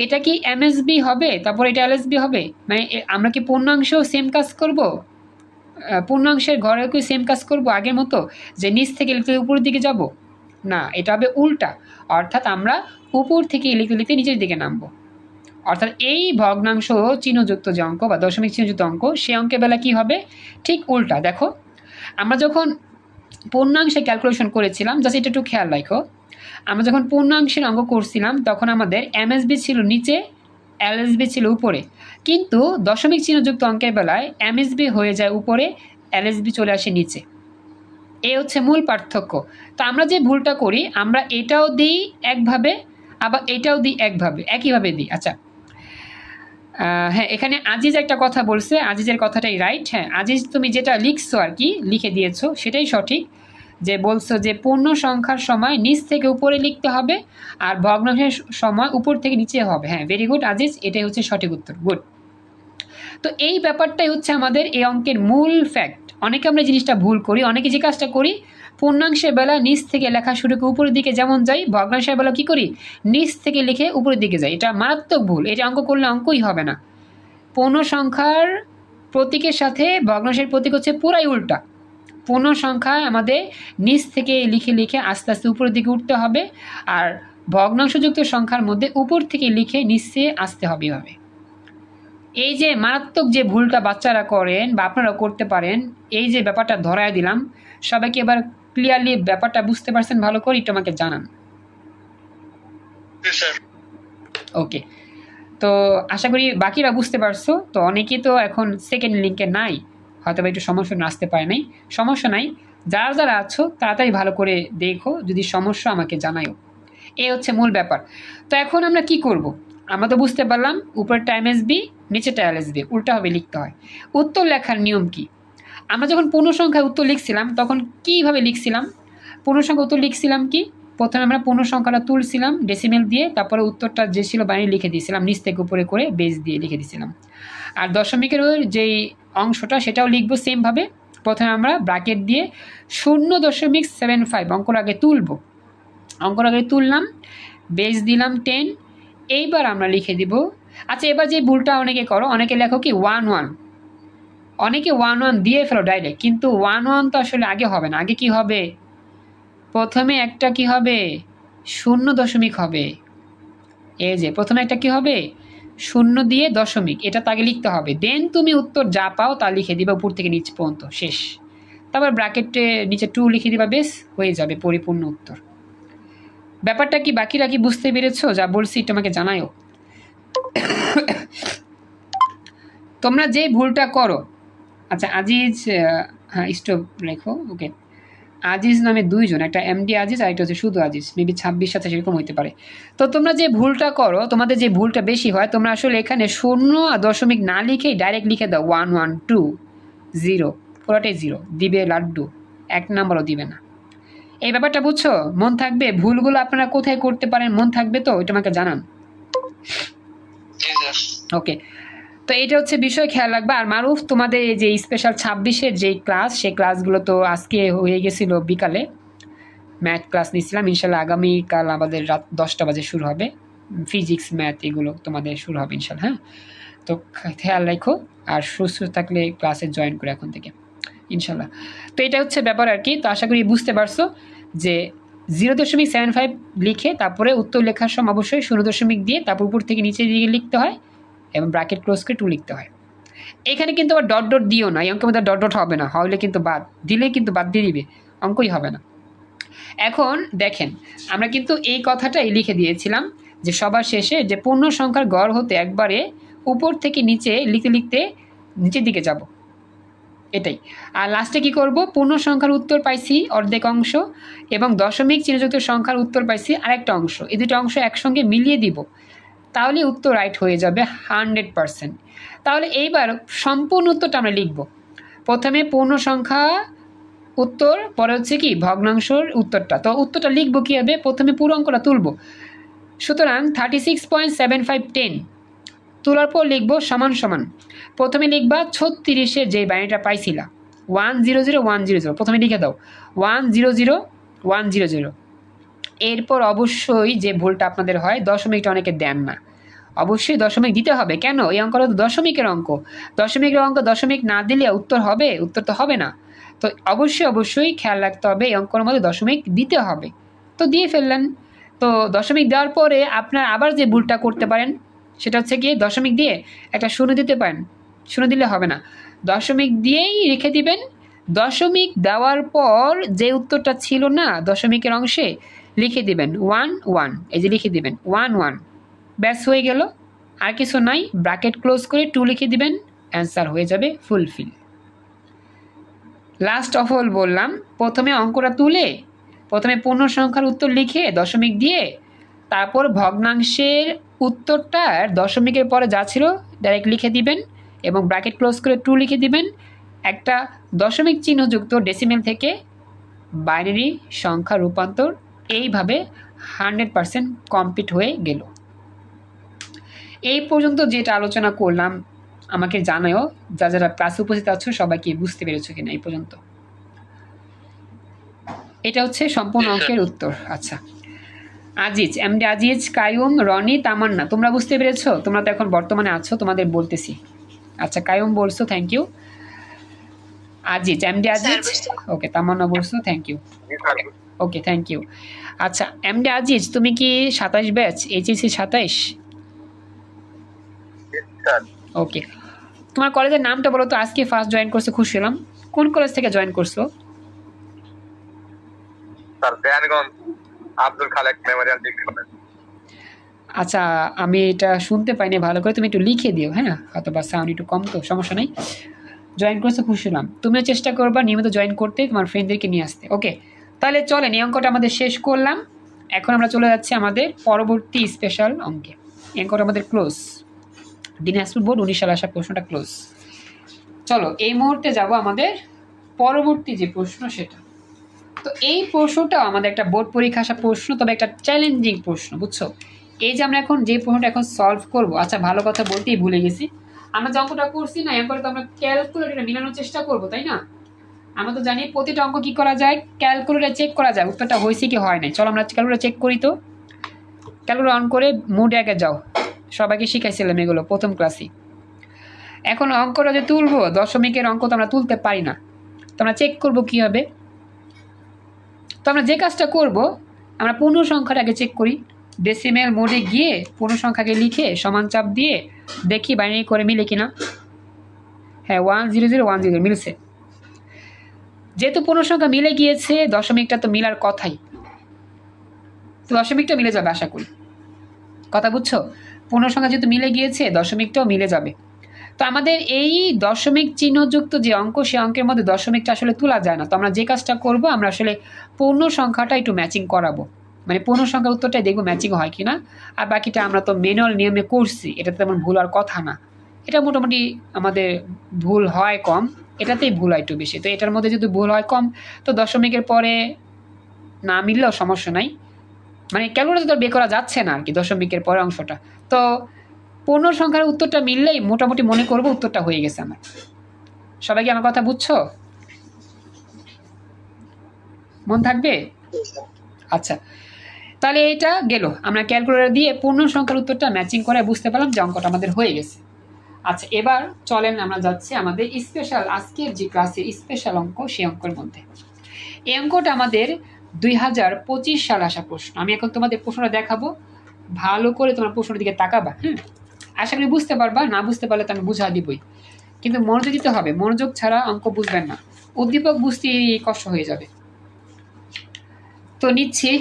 এটা কি এমএসবি হবে, তারপর এটা এলএসবি হবে, মানে আমরা কি পূর্ণাংশেও সেম কাজ করব? পূর্ণাংশের ঘরেও কি সেম কাজ করব আগের মতো, যে নিচ থেকে লিখতে উপরের দিকে যাব? না, এটা হবে উল্টা। অর্থাৎ আমরা উপর থেকে লিখতে লিখতে নিচের দিকে নামবো। অর্থাৎ এই ভগ্নাংশ চিহ্নযুক্ত যে অঙ্ক বা দশমিক চিহ্নযুক্ত অঙ্ক, সেই অঙ্কের বেলা কি হবে? ঠিক উল্টা। দেখো, আমরা যখন পূর্ণাংশে ক্যালকুলেশন করেছিলাম, জাস্ট এটা একটু খেয়াল রাখো, আমরা যখন পূর্ণাংশের অঙ্ক করছিলাম তখন আমাদের এমএসবি ছিল নিচে, এলএসবি ছিল উপরে। কিন্তু দশমিক চিহ্নযুক্ত অঙ্কের বেলায় এমএসবি হয়ে যায় উপরে, এলএসবি চলে আসে নিচে। এই হচ্ছে মূল পার্থক্য। তো আমরা যে ভুলটা করি, আমরা এটাও দিই একভাবে, আবার এটাও দিই একভাবে, একইভাবে দিই। আচ্ছা, হ্যাঁ, এখানে আজিজ একটা কথা বলছে, আজিজের কথাটাই রাইট। হ্যাঁ আজিজ, তুমি যেটা লিখছো আর কি, লিখে দিয়েছো সেটাই সঠিক। যে বলছো যে পূর্ণ সংখ্যার সময় নিচ থেকে উপরে লিখতে হবে, আর ভগ্নাংশের সময় উপর থেকে নিচে হবে। হ্যাঁ, ভেরি গুড আজিজ, এটাই হচ্ছে সঠিক উত্তর। গুড। তো এই ব্যাপারটাই হচ্ছে আমাদের এই অঙ্কের মূল ফ্যাক্ট। অনেকে আমরা জিনিসটা ভুল করি, অনেকে যে কাজটা করি, পূর্ণাংশের বেলা নিচ থেকে লেখা শুরু করে উপরের দিকে যেমন যাই, ভগ্নাংশের বেলা কি করি? নিচ থেকে লিখে উপরের দিকে যাই। এটা মারাত্মক ভুল। এটা অঙ্ক করলে অঙ্কই হবে না। পূর্ণ সংখ্যার প্রতীকের সাথে ভগ্নাংশের প্রতীক হচ্ছে পুরাই উল্টা। পূর্ণ সংখ্যা আমাদের নিচ থেকে লিখে লিখে আস্তে আস্তে উপরের দিকে উঠতে হবে, আর ভগ্নাংশযুক্ত সংখ্যার মধ্যে উপর থেকে লিখে নিচে আসতে হবে। এভাবে এই যে মারাত্মক যে ভুলটা বাচ্চারা করেন বা আপনারা করতে পারেন, এই যে ব্যাপারটা ধরায় দিলাম, সবাইকে এবার ক্লিয়ারলি ব্যাপারটা বুঝতে পারছেন ভালো করে একটু আমাকে জানান। স্যার ওকে, তো আশা করি বাকিরা বুঝতে পারছো। তো অনেকেই তো এখন সেকেন্ড লিঙ্কে নাই, হয়তো বা একটু সমস্যা আসতে পারে নাই, সমস্যা নাই। যারা যারা আছো তাড়াতাড়ি ভালো করে দেখো, যদি সমস্যা আমাকে জানাইও। এই হচ্ছে মূল ব্যাপার। তো এখন আমরা কি করব? আমরা তো বুঝতে পারলাম উপরেরটা এমএসবি, নিচেরটা এলএসবি, উল্টাভাবে লিখতে হয়। উত্তর লেখার নিয়ম কি? আমরা যখন পূর্ণ সংখ্যায় উত্তর লিখছিলাম তখন কীভাবে লিখছিলাম? পূর্ণ সংখ্যা উত্তর লিখছিলাম কি? প্রথমে আমরা পূর্ণ সংখ্যাটা তুলছিলাম ডেসিমেল দিয়ে, তারপরে উত্তরটা যে ছিল বাইরে লিখে দিয়েছিলাম, নিচ থেকে উপরে করে বেস দিয়ে লিখে দিয়েছিলাম। আর দশমিকের যেই অংশটা সেটাও লিখবো সেমভাবে। প্রথমে আমরা ব্র্যাকেট দিয়ে 0.75 অঙ্কর আগে তুলব, অঙ্কর আগে তুললাম, বেস দিলাম 10। এইবার আমরা লিখে দিব। আচ্ছা, এবার যে ভুলটা অনেকে করো, অনেকে লেখো কি 1 অনেকে 1 দিয়ে ফেলো ডাইরেক্ট, কিন্তু 1 তো আসলে আগে হবে না। আগে কি হবে? প্রথমে একটা কি হবে? 0 হবে। এই যে প্রথমে একটা কি হবে? 0 দিয়ে দশমিক, এটা তো আগে লিখতে হবে। দেন তুমি উত্তর যা পাও তা লিখে দিবা উপর থেকে নিচ পর্যন্ত, শেষ। তারপর ব্র্যাকেটে নিচে 2 লিখে দিবা, বেশ হয়ে যাবে পরিপূর্ণ উত্তর। ব্যাপারটা কি বাকিরা কি বুঝতে পেরেছো? যা বলছি এটা আমাকে জানায়ও। তোমরা যে ভুলটা করো, আচ্ছা আজিজ, হ্যাঁ স্টপ লেখো, ওকে। আজিজ নামে 2 জন, একটা এমডি আজিজ আর একটা হচ্ছে শুধু আজিজ, মেবি 26 সেরকম হইতে পারে। তো তোমরা যে ভুলটা করো, তোমাদের যে ভুলটা বেশি হয়, তোমরা আসলে এখানে 0 আর দশমিক না লিখেই ডাইরেক্ট লিখে দাও 1 1 2 0, পুরোটাই 0 দিবে, লাড্ডু 1 নাম্বারও দিবে না। এই ব্যাপারটা বুঝছো? মন থাকবে? ভুলগুলো আপনারা কোথায় করতে পারেন মন থাকবে তো? এটা আমাকে জানান। ওকে, তো এটা হচ্ছে বিষয়, খেয়াল রাখবা। আর মারুফ, তোমাদের এই যে স্পেশাল 26-এর যে ক্লাস, সেই ক্লাসগুলো তো আজকে হয়ে গেছিল বিকালে, ম্যাথ ক্লাস নিয়েছিলাম। ইনশাল্লাহ আগামীকাল আমাদের রাত 10টা বাজে শুরু হবে, ফিজিক্স ম্যাথ এগুলো তোমাদের শুরু হবে ইনশাল্লাহ। হ্যাঁ, তো খেয়াল রাখো, আর সুস্থ থাকলে ক্লাসে জয়েন করে এখন থেকে ইনশাল্লাহ। তো এটা হচ্ছে ব্যাপার আর কি। তো আশা করি বুঝতে পারছো যে 0.75 লিখে তারপরে উত্তর লেখার সময় অবশ্যই 0 দিয়ে তারপর উপর থেকে নিচের দিকে লিখতে হয় এবং ব্র্যাকেট ক্লোজ করে 2 লিখতে হয়। এখানে কিন্তু আবার ডট ডট দিও না, এই অঙ্কের মধ্যে ডট ডট হবে না, হলে কিন্তু বাদ, দিলে কিন্তু বাদ দিয়ে দিবে, অঙ্কই হবে না। এখন দেখেন, আমরা কিন্তু এই কথাটাই লিখে দিয়েছিলাম যে সবার শেষে যে পূর্ণ সংখ্যার গড় হতে একবারে উপর থেকে নিচে লিখতে লিখতে নিচের দিকে যাব, এটাই। আর লাস্টে কি করব? পূর্ণ সংখ্যার উত্তর পাইছি অর্ধেক অংশ এবং দশমিক চিহ্নযুক্ত সংখ্যার উত্তর পাইছি আরেকটা অংশ, এই দুটো অংশ একসঙ্গে মিলিয়ে দিব, তাহলে উত্তর রাইট হয়ে যাবে 100%। তাহলে এইবার সম্পূর্ণ উত্তরটা আমরা লিখব। প্রথমে পূর্ণ সংখ্যা উত্তর, পরে হচ্ছে কি ভগ্নাংশের উত্তরটা। তো উত্তরটা লিখবো কীভাবে? প্রথমে পুরো অঙ্কটা তুলব। সুতরাং 36.75 তোলার পর লিখবো সমান সমান, প্রথমে লিখবা 36-এর যে বাইনারিটা পাইছিলা 100 প্রথমে লিখে দাও 100 এরপর অবশ্যই যে ভুলটা আপনাদের হয়, দশমিকটা অনেকে দেন না, অবশ্যই দশমিক দিতে হবে। কেন? এই অঙ্কটা তো দশমিকের অঙ্ক, দশমিক না দিলে উত্তর হবে? উত্তর তো হবে না। তো অবশ্যই খেয়াল রাখতে হবে এই অঙ্কের মধ্যে দশমিক দিতে হবে। তো দিয়ে ফেললেন। তো দশমিক দেওয়ার পরে আপনার আবার যে ভুলটা করতে পারেন সেটা হচ্ছে কি, দশমিক দিয়ে একটা 0 দিতে পারেন, 0 দিলে হবে না, দশমিক দিয়েই রেখে দিবেন। দশমিক দেওয়ার পর যে উত্তরটা ছিল না দশমিকের অংশে, লিখে দিবেন 1 1, এই যে লিখে দিবেন 1 1, ব্যাস হয়ে গেল, আর কিছু নাই। ব্র্যাকেট ক্লোজ করে 2 লিখে দিবেন, অ্যান্সার হয়ে যাবে ফুলফিল। লাস্ট অফ অল বললাম, প্রথমে অঙ্কটা তুলে প্রথমে পূর্ণ সংখ্যার উত্তর লিখে দশমিক দিয়ে তারপর ভগ্নাংশের উত্তরটার দশমিকের পরে যা ছিল ডাইরেক্ট লিখে দিবেন এবং ব্র্যাকেট ক্লোজ করে 2 লিখে দিবেন। একটা দশমিক চিহ্নযুক্ত ডেসিমেল থেকে বাইনারি সংখ্যা রূপান্তর এইভাবে 100% কমপ্লিট হয়ে গেল। এই পর্যন্ত যেটা আলোচনা করলাম আমাকে জানাও, যারা ক্লাসে উপস্থিত আছো সবাইকে বুঝতে পেরেছো কিনা এই পর্যন্ত? এটা হচ্ছে সম্পূর্ণ অঙ্কের উত্তর। আচ্ছা, আজিজ, এমডি আজিজ, কায়ুম, রনি, তামান্না, তোমরা বুঝতে পেরেছো? তোমরা তো এখন বর্তমানে আছো, তোমাদের বলতেছি আচ্ছা, কায়ুম বলছো, thank you. Aziz, MD Aziz, okay. Tamanna বলছো, thank you. Okay, thank you. আচ্ছা, এমডি আজিজ, তুমি কি 27 ব্যাচ, এইচএসসি 27? ওকে, তোমার কলেজের নামটা বলো তো। আজকে ফার্স্ট জয়েন করছো, খুশি হলাম। কোন কলেজ থেকে জয়েন করছো? Sir Dewanganj Abdul Khalek memorial degree college. আচ্ছা, আমি এটা শুনতে পাইনি ভালো করে, তুমি একটু লিখে দিও, হ্যাঁ, অথবা সাউন্ড একটু কম, তো সমস্যা নেই। জয়েন করছো, খুশি হলাম। তুমিও চেষ্টা করবা নিয়মিত জয়েন করতে, তোমার ফ্রেন্ডদেরকে নিয়ে আসতে। ওকে, তাহলে চলেন, এই অঙ্কটা আমাদের শেষ করলাম। এখন আমরা চলে যাচ্ছি আমাদের পরবর্তী স্পেশাল অঙ্কে। এই অঙ্কটা আমাদের ক্লোজ, দিনাজপুর বোর্ড 19 সালে আসা প্রশ্নটা ক্লোজ। চলো, এই মুহূর্তে যাব আমাদের পরবর্তী যে প্রশ্ন সেটা। তো এই প্রশ্নটাও আমাদের একটা বোর্ড পরীক্ষা আসা প্রশ্ন, তবে একটা চ্যালেঞ্জিং প্রশ্ন, বুঝছো? এই যে আমরা এখন যে প্রশ্নটা এখন সলভ করব, আচ্ছা ভালো কথা বলতেই ভুলে গেছি, আমরা যে অঙ্কটা করছি না, এরপরে তো আমরা ক্যালকুলেটরে মিলানোর চেষ্টা করব, তাই না? আমরা তো জানি প্রতিটা অঙ্ক কি করা যায়, ক্যালকুলেটরে চেক করা যায় উত্তরটা হয়েছে কি হয় নাই। চলো আমরা ক্যালকুলেটর চেক করি। তো ক্যালকুলেটর অন করে মুডে আগে যাও, সবাইকে শিখাইছিলাম এগুলো প্রথম ক্লাসে। এখন অঙ্কটা যে তুলবো, দশমিকের অঙ্ক তো আমরা তুলতে পারি না, তো আমরা চেক করবো কীভাবে? তো আমরা যে কাজটা করব, আমরা পূর্ণ সংখ্যাটা আগে চেক করি। ডেসিমেল মোডে গিয়ে পূর্ণ সংখ্যাকে লিখে সমান চাপ দিয়ে দেখি বাইনারি করে মিলে কিনা। হ্যাঁ, 10010 মিলছে। যেহেতু পূর্ণ সংখ্যা মিলে গিয়েছে, দশমিকটা তো মিলার কথাই, তো দশমিকটা মিলে যাবে আশা করি। কথা বুঝছো? পূর্ণ সংখ্যা যেহেতু মিলে গিয়েছে, দশমিকটাও মিলে যাবে। তো আমাদের এই দশমিক চিহ্নযুক্ত যে অঙ্ক, সেই অঙ্কের মধ্যে দশমিকটা আসলে তোলা যায় না। তো আমরা যে কাজটা করব, আমরা আসলে পূর্ণ সংখ্যাটা একটু ম্যাচিং করাবো, মানে পূর্ণ সংখ্যার উত্তরটাই দেখবো ম্যাচিং হয় কিনা। আর বাকিটা আমরা তো ম্যানুয়াল নিয়মে করছি, এটা তেমন ভুল আর কথা না। এটা মোটামুটি আমাদের ভুল হয় কম, এটাতেই ভুল হয় একটু বেশি। তো এটার মধ্যে যদি ভুল হয় কম, তো দশমিকের পরে না মিললেও সমস্যা নাই, মানে ক্যালকুলেটর তো বের করা যাচ্ছে না আর কি দশমিকের পরে অংশটা। তো পূর্ণ সংখ্যার উত্তরটা মিললেই মোটামুটি মনে করবো উত্তরটা হয়ে গেছে আমার। সবাই কি আমার কথা বুঝছো? মন থাকবে? আচ্ছা, তাহলে এটা গেল, আমরা ক্যালকুলেটর দিয়ে পূর্ণ সংখ্যার উত্তরটা ম্যাচিং করে বুঝতে পারলাম যে অঙ্কটা আমাদের হয়ে গেছে। আচ্ছা, এবার চলেন আমরা যাচ্ছি আমাদের স্পেশাল, আজকের যে ক্লাসের স্পেশাল অঙ্ক, সেই অঙ্কের মধ্যে। এই অঙ্কটা আমাদের 2025 সাল আসা প্রশ্ন। আমি এখন তোমাদের প্রশ্নটা দেখাবো, ভালো করে তোমার প্রশ্নের দিকে তাকাবা, হ্যাঁ? আশা করি বুঝতে পারবা, না বুঝতে পারলে তো আমি বুঝা দিবই, কিন্তু মনোযোগ দিতে হবে। মনোযোগ ছাড়া অঙ্ক বুঝবেন না, উদ্দীপক বুঝতে কষ্ট হয়ে যাবে। তো নিচ্ছি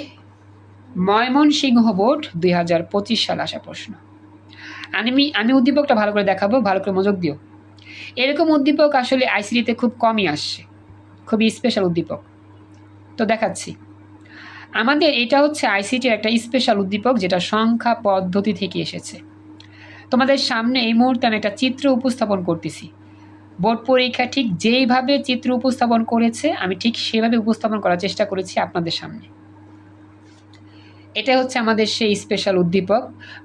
ময়মনসিংহ বোর্ড 2025 সাল আসা প্রশ্ন। আমি উদ্দীপকটা ভালো করে দেখাবো, ভালো করে মনোযোগ দিও। এরকম উদ্দীপক আসলে আইসিটিতে খুব কমই আসছে, খুবই স্পেশাল উদ্দীপক। তো দেখাচ্ছি, আমাদের এটা হচ্ছে আইসিটির একটা স্পেশাল উদ্দীপক, যেটা সংখ্যা পদ্ধতি থেকে এসেছে। তোমাদের সামনে এই মুহূর্তে আমি একটা চিত্র উপস্থাপন করতেছি। বোর্ড পরীক্ষা ঠিক যেইভাবে চিত্র উপস্থাপন করেছে, আমি ঠিক সেভাবে উপস্থাপন করার চেষ্টা করেছি আপনাদের সামনে। এটা হচ্ছে আমাদের সেই স্পেশাল উদ্দীপক,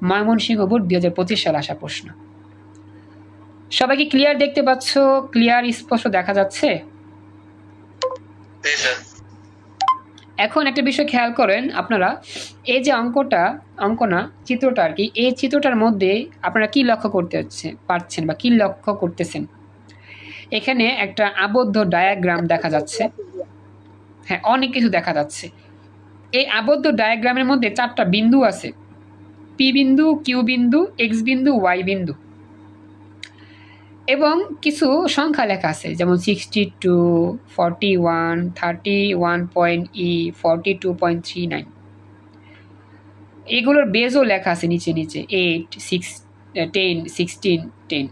ময়মনসিংহ বোর্ড 2025 সাল আসা প্রশ্ন। সবাইকে ক্লিয়ার দেখতে পাচ্ছ? ক্লিয়ার, স্পষ্ট দেখা যাচ্ছে? এখন একটা বিষয় খেয়াল করেন আপনারা, এই যে চিত্রটা আর কি, এই চিত্রটার মধ্যে আপনারা কি লক্ষ্য করতে পারছেন বা কি লক্ষ্য করতেছেন? এখানে একটা আবদ্ধ ডায়াগ্রাম দেখা যাচ্ছে, হ্যাঁ, অনেক কিছু দেখা যাচ্ছে। এই আবদ্ধ ডায়াগ্রামের মধ্যে 4টা বিন্দু আছে, পি বিন্দু, কিউ বিন্দু, এক্স বিন্দু, ওয়াই বিন্দু, এবং কিছু সংখ্যা লেখা আছে, যেমন 62, 41, 31.E, 42.39। এগুলোর বেজও লেখা আছে নিচে 8, 6, 10, 16, 10।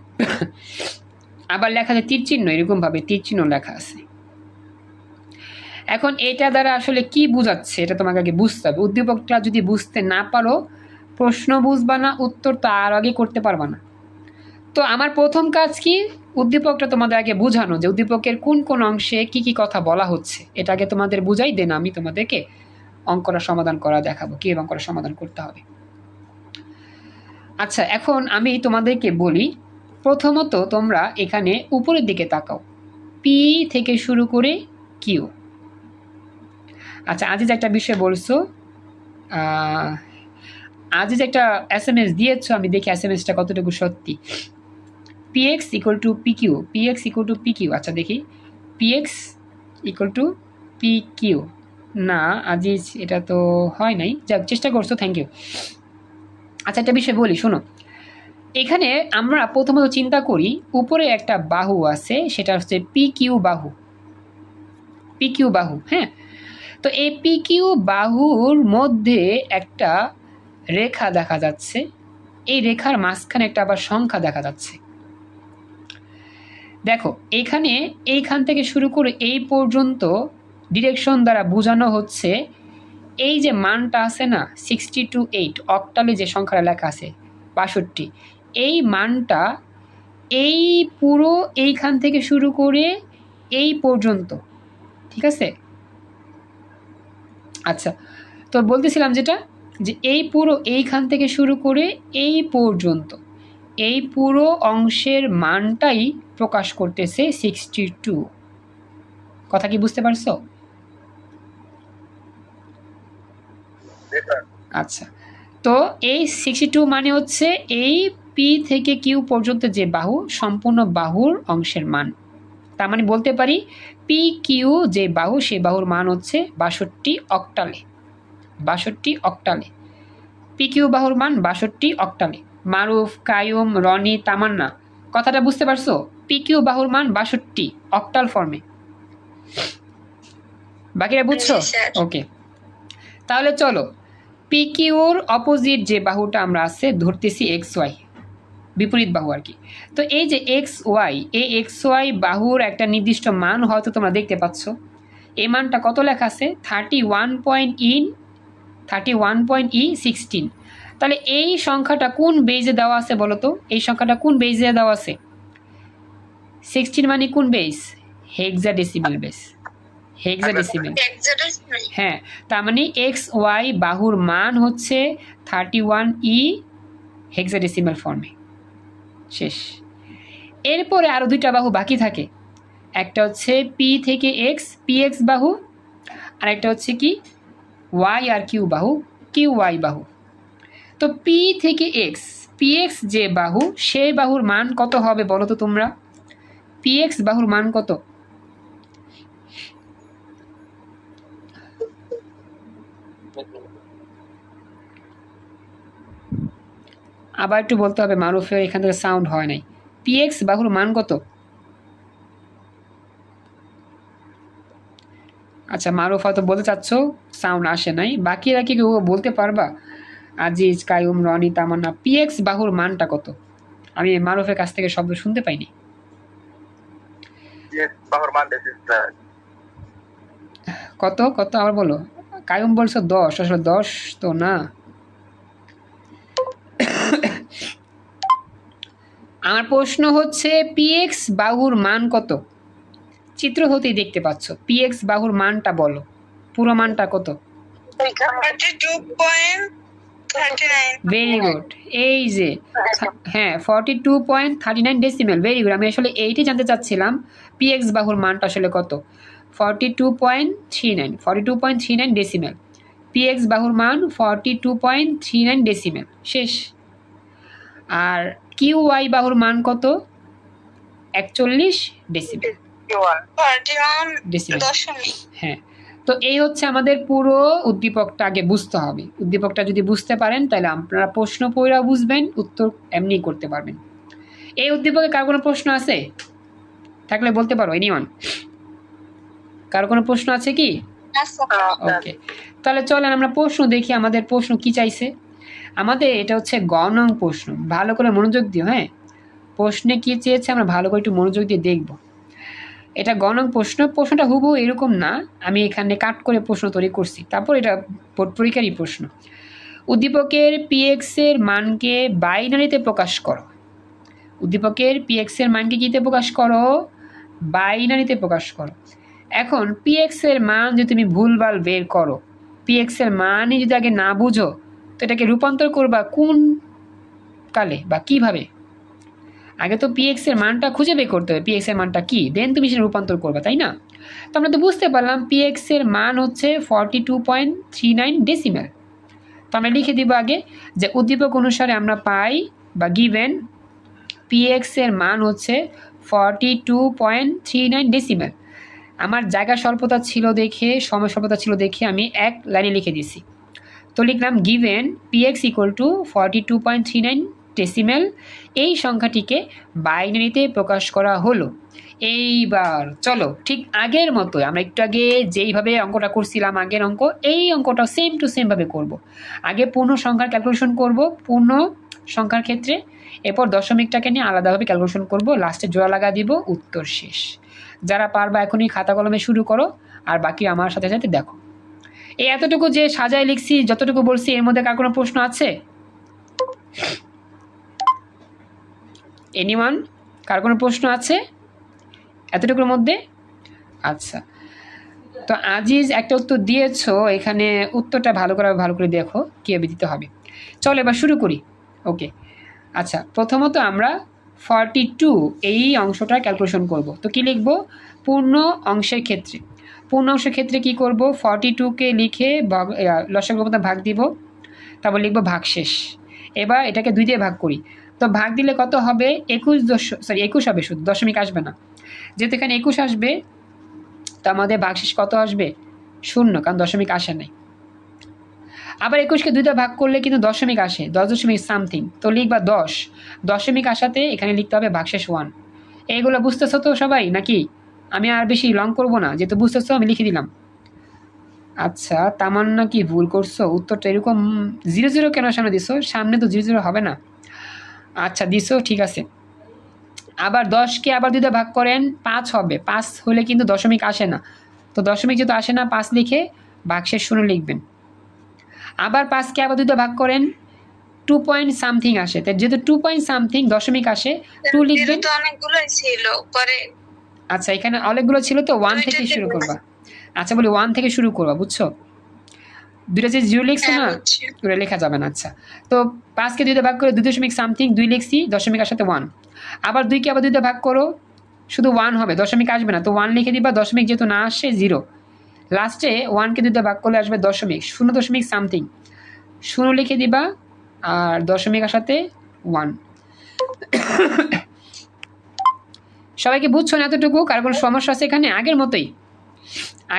আবার লেখা আছে তীর চিহ্ন, এরকমভাবে তীর চিহ্ন লেখা আছে। এখন এটা দ্বারা আসলে কি বোঝাচ্ছে, এটা তোমাকে আগে বুঝতে হবে। উদ্দীপকটা যদি বুঝতে না পারো, প্রশ্ন বুঝবা না, উত্তর তো আর আগে করতে পারবা না। তো আমার প্রথম কাজ কি, উদ্দীপকটা তোমাদের আগে বোঝানো, যে উদ্দীপকের কোন কোন অংশে কি কি কথা বলা হচ্ছে, এটা আগে তোমাদের বুঝাই দেন, আমি তোমাদেরকে অঙ্কটা সমাধান করা দেখাবো, কি অঙ্কটা সমাধান করতে হবে। আচ্ছা, এখন আমি তোমাদেরকে বলি, প্রথমত তোমরা এখানে উপরের দিকে তাকাও, পি থেকে শুরু করে কিউ। আচ্ছা, আজিজ একটা বিষয় বলছো, আজিজ একটা SMS দিয়েছো, আমি দেখি SMS টা কতটুকু সত্যি। px equal to pq, px equal to pq। আচ্ছা দেখি, px ইকুয়াল টু pq, না আজিজ এটা তো হয় নাই, যাক চেষ্টা করছো, থ্যাংক ইউ। আচ্ছা একটা বিষয় বলি, শোনো, এখানে আমরা প্রথমত চিন্তা করি উপরে একটা বাহু আছে, সেটা হচ্ছে PQ বাহু, PQ বাহু। হ্যাঁ, তো এই PQ বাহুর মধ্যে একটা রেখা দেখা যাচ্ছে, এই রেখার মাঝখানে একটা আবার সংখ্যা দেখা যাচ্ছে। দেখো এখানে এইখান থেকে শুরু করে এই পর্যন্ত ডিরেকশন দ্বারা বোঝানো হচ্ছে এই যে মানটা আছে না 62 অক্টালে যে সংখ্যাটা লেখা আছে 62, এই মানটা এই পুরো এইখান থেকে শুরু করে এই পর্যন্ত, ঠিক আছে? আচ্ছা, তো বলতেছিলাম যেটা, যে এই পুরো এইখান থেকে শুরু করে এই পর্যন্ত এই পুরো অংশের মানটাই প্রকাশ করতেছে 62। কথা কি বুঝতে পারছো? আচ্ছা, তো এই 62 মানে হচ্ছে এই পি থেকে কিউ পর্যন্ত যে বাহু, সম্পূর্ণ বাহুর অংশের মান। তার মানে বলতে পারি পি কিউ যে বাহু, সেই বাহুর মান হচ্ছে 62 অক্টালে, 62 অক্টালে। পি কিউ বাহুর মান 62 অক্টালে। মারুফ, কায়ুম, রনি, তামান্না, কথাটা বুঝতে পারছো? পি কিউ বাহুর মান 62 অক্টাল ফর্মে। বাকিরা বুঝছো? ওকে, তাহলে চলো পি কিউর অপোজিট যে বাহুটা আমরা আছে ধরতেছি এক্স ওয়াই, বিপরীত বাহু আর কি। তো এই যে এক্স ওয়াই, এই এক্স ওয়াই বাহুর একটা নির্দিষ্ট মান হয়তো তোমরা দেখতে পাচ্ছ, এই মানটা কত লেখা আছে 31.16। তাহলে এই সংখ্যাটা কোন বেজে দেওয়া আছে বলো তো? এই সংখ্যাটা কোন বেজে দেওয়া আছে? 16 মানে কোন বেস? Hexadecimal base, hexadecimal. হ্যাঁ, তার মানে এক্স ওয়াই বাহুর মান হচ্ছে 31E হেক্সাডেসিমেল ফর্মে। শেষ। এরপরে আরও দুইটা বাহু বাকি থাকে, একটা হচ্ছে পি থেকে এক্স, পি এক্স বাহু, আর একটা হচ্ছে কি ওয়াই আর কিউ বাহু, কিউ ওয়াই বাহু। তো পি থেকে এক্স, পি এক্স যে বাহু, সেই বাহুর মান কত হবে বলো তো তোমরা? পি এক্স বাহুর মান কত? আবার একটু বলতে হবে, মারুফের এখান থেকে সাউন্ড হয় নাই। পি এক্স বাহুর মান কত? আচ্ছা, মারুফ হয়তো বলতে চাচ্ছ, সাউন্ড আসে নাই। বাকিরা কি কেউ বলতে পারবা? আজিজ, কায়ুম, রনি, তামান্না, পি এক্স বাহুর মানটা কত? আমি মারুফের কাছ থেকে শব্দ শুনতে পাইনি। কত কত আবার বলো। কায়ুম বলছো 10, আসলে 10 তো না। আমার প্রশ্ন হচ্ছে পি এক্স বাহুর মান কত? চিত্র হতেই দেখতে পাচ্ছ, পি এক্স বাহুর মানটা বলো, পুরো মানটা কত? 42.39। ভেরি গুড, এই যে হ্যাঁ 42.39 ডেসিমেল, ভেরি গুড। আমি আসলে এইটাই জানতে চাচ্ছিলাম পি এক্স বাহুর মানটা আসলে কত। 42.39 ডেসিমেল, পি এক্স বাহুর মান 42.39 ডেসিমেল। শেষ। আর কিউ ওয়াই বাহুর মান কত? 41 ডেসিমেল, ডেসিমেল। হ্যাঁ, তো এই হচ্ছে আমাদের পুরো উদ্দীপকটা আগে বুঝতে হবে। উদ্দীপকটা যদি বুঝতে পারেন তাহলে আপনারা প্রশ্ন পড়া বুঝবেন, উত্তর এমনি করতে পারবেন। এই উদ্দীপকে কার কোনো প্রশ্ন আছে? থাকলে বলতে পারো, এনিওয়ান? কার কোনো প্রশ্ন আছে কি? ওকে, তাহলে চলেন আমরা প্রশ্ন দেখি, আমাদের প্রশ্ন কি চাইছে। আমাদের এটা হচ্ছে গ নং প্রশ্ন, ভালো করে মনোযোগ দিও। হ্যাঁ, প্রশ্নে কি চেয়েছে আমরা ভালো করে একটু মনোযোগ দিয়ে দেখব। এটা গ নং প্রশ্ন। প্রশ্নটা হুবহু এরকম না, আমি এখানে কাট করে প্রশ্ন তৈরি করছি, তারপর এটা বোর্ড পরীক্ষারই প্রশ্ন। উদ্দীপকের পি এক্স এর মানকে বাইনারিতে প্রকাশ করো। উদ্দীপকের পি এক্স এর মানকে কিতে প্রকাশ করো? বাইনারিতে প্রকাশ করো। এখন পি এক্স এর মান যদি তুমি ভুলভাল বের করো, পি এক্স এর মানই যদি আগে না বুঝো, তো এটাকে রূপান্তর করবা কোন কালে বা কিভাবে? আগে তো পি এক্স এর মানটা খুঁজে বের করতে হবে, পি এক্স এর মানটা কি, দেন তুমি সেটা রূপান্তর করবা, তাই না? তো আমরা তো বুঝতে পারলাম পি এক্স এর মান হচ্ছে 42.39 ডেসিমেল। তো আমরা লিখে দিব আগে যে উদ্দীপক অনুসারে আমরা পাই বা গিভেন PX এর মান হচ্ছে 42.39 ডেসিমেল। আমার জায়গা স্বল্পতা ছিল দেখে, সময় স্বল্পতা ছিল দেখে আমি এক লাইনে লিখে দিছি। তো লিখলাম given PX equal to 42.39 decimal, এই সংখ্যাটিকে বাইনারিতে প্রকাশ করা হলো। এইবার চলো ঠিক আগের মতোই আমরা একটু আগে যেইভাবে অঙ্কটা করছিলাম, আগের অঙ্ক, এই অঙ্কটা সেম টু সেমভাবে করব। আগে পূর্ণ সংখ্যার ক্যালকুলেশন করব পূর্ণ সংখ্যার ক্ষেত্রে, এরপর দশমিকটাকে নিয়ে আলাদাভাবে ক্যালকুলেশন করব, লাস্টে জোড়া লাগা দিব, উত্তর শেষ। যারা পারবা এখনই খাতা কলমে শুরু করো, আর বাকি আমার সাথে সাথে দেখো। এই এতটুকু যে সাজায় লিখছি, যতটুকু বলছি, এর মধ্যে কার কোনো প্রশ্ন আছে? এনিওয়ান, কার কোনো প্রশ্ন আছে এতটুকুর মধ্যে? আচ্ছা, তো আজিজ একটা উত্তর দিয়েছো, এখানে উত্তরটা ভালো করে দেখো কীভাবে দিতে হবে। চলো এবার শুরু করি। ওকে, আচ্ছা, প্রথমত আমরা 42 এই অংশটা ক্যালকুলেশন করব। তো কি লিখব? পূর্ণ অংশের ক্ষেত্রে। পূর্ণ অংশের ক্ষেত্রে কি করব? 42কে লিখে লসাগু মধ্যে ভাগ দিব, তারপর লিখব ভাগশেষ। এবার এটাকে 2 দিয়ে ভাগ করি। তো ভাগ দিলে কত হবে? 21 হবে, শুধু দশমিক আসবে না। যেহেতু এখানে 21 আসবে, তো আমাদের ভাগশেষ কত আসবে? 0, কারণ দশমিক আসে নাই। আবার 21কে 2 দিয়ে ভাগ করলে কিন্তু দশমিক আসে, 10 দশমিক সামথিং। তো লিখবা 10, দশমিক আসাতে এখানে লিখতে হবে ভাগশেষ 1। এইগুলো বুঝতেছো তো সবাই নাকি? আমি আর বেশি লং করব না, যেহেতু বুঝতেছো আমি লিখে দিলাম। আচ্ছা, তামান্না কি ভুল করছো? উত্তরটা এরকম 00 কেন সামনে দিছো? সামনে তো 00 হবে না। আচ্ছা দিছো, ঠিক আছে। আবার 10কে আবার 2 দিয়ে ভাগ করেন, 5 হবে। 5 হলে কিন্তু দশমিক আসে না, তো দশমিক যেহেতু আসে না, 5 লিখে ভাগশেষ 0 লিখবেন। আবার 5কে আবার 2 দিয়ে ভাগ করেন, 2 পয়েন্ট সামথিং আসে, তাই যেহেতু 2 পয়েন্ট সামথিং দশমিক আসে, 2 লিখবেন। তো অনেকগুলোই ছিল পরে। আচ্ছা, এখানে অনেকগুলো ছিল, তো 1 থেকে শুরু করবা। আচ্ছা বলি 1 থেকে শুরু করবা, বুঝছো? 2টা যে 0 লিখছো না, ওটা লেখা যাবে না। আচ্ছা, তো 5কে 2 দিয়ে ভাগ করে 2 দশমিক সামথিং 2 লিখছি, দশমিক আসাতে 1। আবার 2কে আবার 2 দিয়ে ভাগ করো, শুধু 1 হবে, দশমিক আসবে না, তো 1 লিখে দিবা। দশমিক যেহেতু না আসে 0, লাস্টে 1কে 2 দিয়ে ভাগ করলে আসবে দশমিক, 0 দশমিক সামথিং, 0 লিখে দিবা, আর দশমিক আসাতে 1। সবাইকে বুঝছো না এতটুকু? কার কোনো সমস্যা আছে এখানে?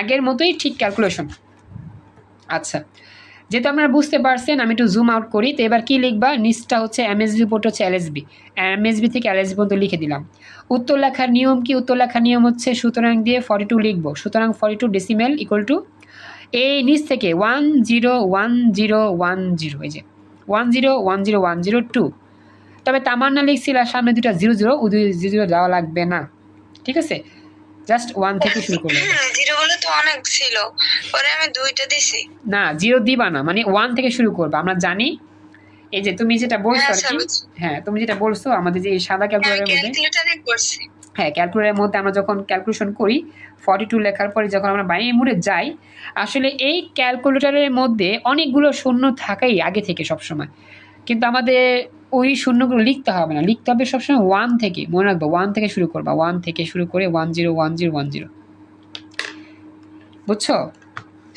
আগের মতোই ঠিক ক্যালকুলেশন। আচ্ছা, যেহেতু আপনারা বুঝতে পারছেন, আমি একটু জুম আউট করি। তো এবার কি লিখবা? নিচটা হচ্ছে MSB, উপরটা হচ্ছে LSB। MSB থেকে LSB পর্যন্ত লিখে দিলাম। উত্তর লেখার নিয়ম কি? উত্তর লেখার নিয়ম হচ্ছে সুতরাং দিয়ে 42 লিখবো। সুতরাং 42 ডেসিমেল ইকুয়াল টু এই নিচ থেকে 101010, এই যে 10101002। তবে তামান্না লিখছিল সামনে 2টা 00, ওই 00 দেওয়া লাগবে না, ঠিক আছে? জাস্ট 1 থেকে শুরু করবে। 0 বলে তো অনেক ছিল, পরে আমি 2টা দিছি। না, 0 দিবা না, মানে 1 থেকে শুরু করবে। আমরা জানি, এই যে তুমি যেটা বলছো আর কি, হ্যাঁ তুমি যেটা বলছো, আমাদের যে সাদা ক্যালকুলেটরের মধ্যে, হ্যাঁ ক্যালকুলেটরের মধ্যে আমরা যখন ক্যালকুলেশন করি 42 লেখার পরে যখন আমরা বাইনারি মোডে যাই, আসলে এই ক্যালকুলেটরের মধ্যে অনেকগুলো শূন্য থাকাই আগে থেকে সবসময়, কিন্তু আমাদের ওই শূন্যগুলো লিখতে হবে না, লিখতে হবে সবসময় 1 থেকে। মনে রাখবো 1 থেকে শুরু করবা, 1 থেকে শুরু করে 101010, বুঝছো?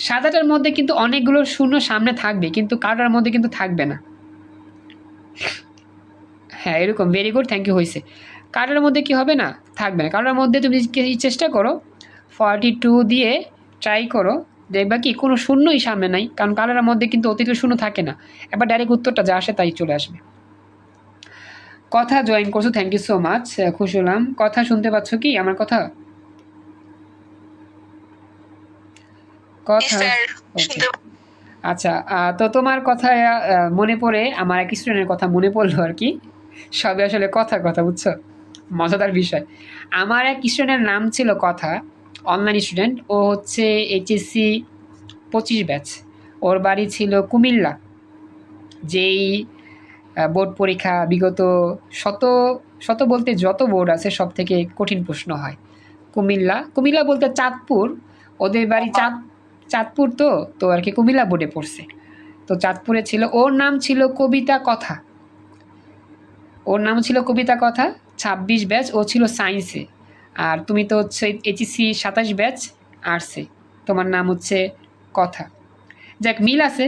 সাদাটার মধ্যে কিন্তু অনেকগুলো শূন্য সামনে থাকবে, কিন্তু কাটার মধ্যে কিন্তু থাকবে না। হ্যাঁ এরকম, ভেরি গুড, থ্যাংক ইউ, হয়েছে। কাটার মধ্যে কি হবে না? থাকবে না। কাটার মধ্যে তুমি চেষ্টা করো 42 দিয়ে ট্রাই করো, দেখবা কি কোনো শূন্যই সামনে নাই, কারণ কাটার মধ্যে কিন্তু অতিরিক্ত শূন্য থাকে না। এবার ডাইরেক্ট উত্তরটা যা আসে তাই চলে আসবে। কথা জয়েন করছো, থ্যাংক ইউ সো মাচ, খুশি হলাম। কথা শুনতে পাচ্ছ কি আমার কথা? আচ্ছা, তো তোমার কথা মনে পড়ে আমার এক স্টুডেন্টের কথা মনে পড়লো আর কি। সবে আসলে কথা, বুঝছো? মজাদার বিষয়, আমার এক স্টুডেন্টের নাম ছিল কথা, অনলাইন স্টুডেন্ট। ও হচ্ছে HSC 25 ব্যাচ। ওর বাড়ি ছিল কুমিল্লা। যেই বোর্ড পরীক্ষা বিগত শত বলতে যত বোর্ড আছে সব থেকে কঠিন প্রশ্ন হয় কুমিল্লা বলতে চাঁদপুর, ওদের বাড়ি চাঁদপুর, তো আর কি কুমিল্লা বোর্ডে পড়ছে, তো চাঁদপুরে ছিল। ওর নাম ছিল কবিতা কথা, 26 ব্যাচ। ও ছিল সায়েন্সে, আর তুমি তো হচ্ছে HSC 27 ব্যাচ আর্টসে, তোমার নাম হচ্ছে কথা। যাক, মিল আছে,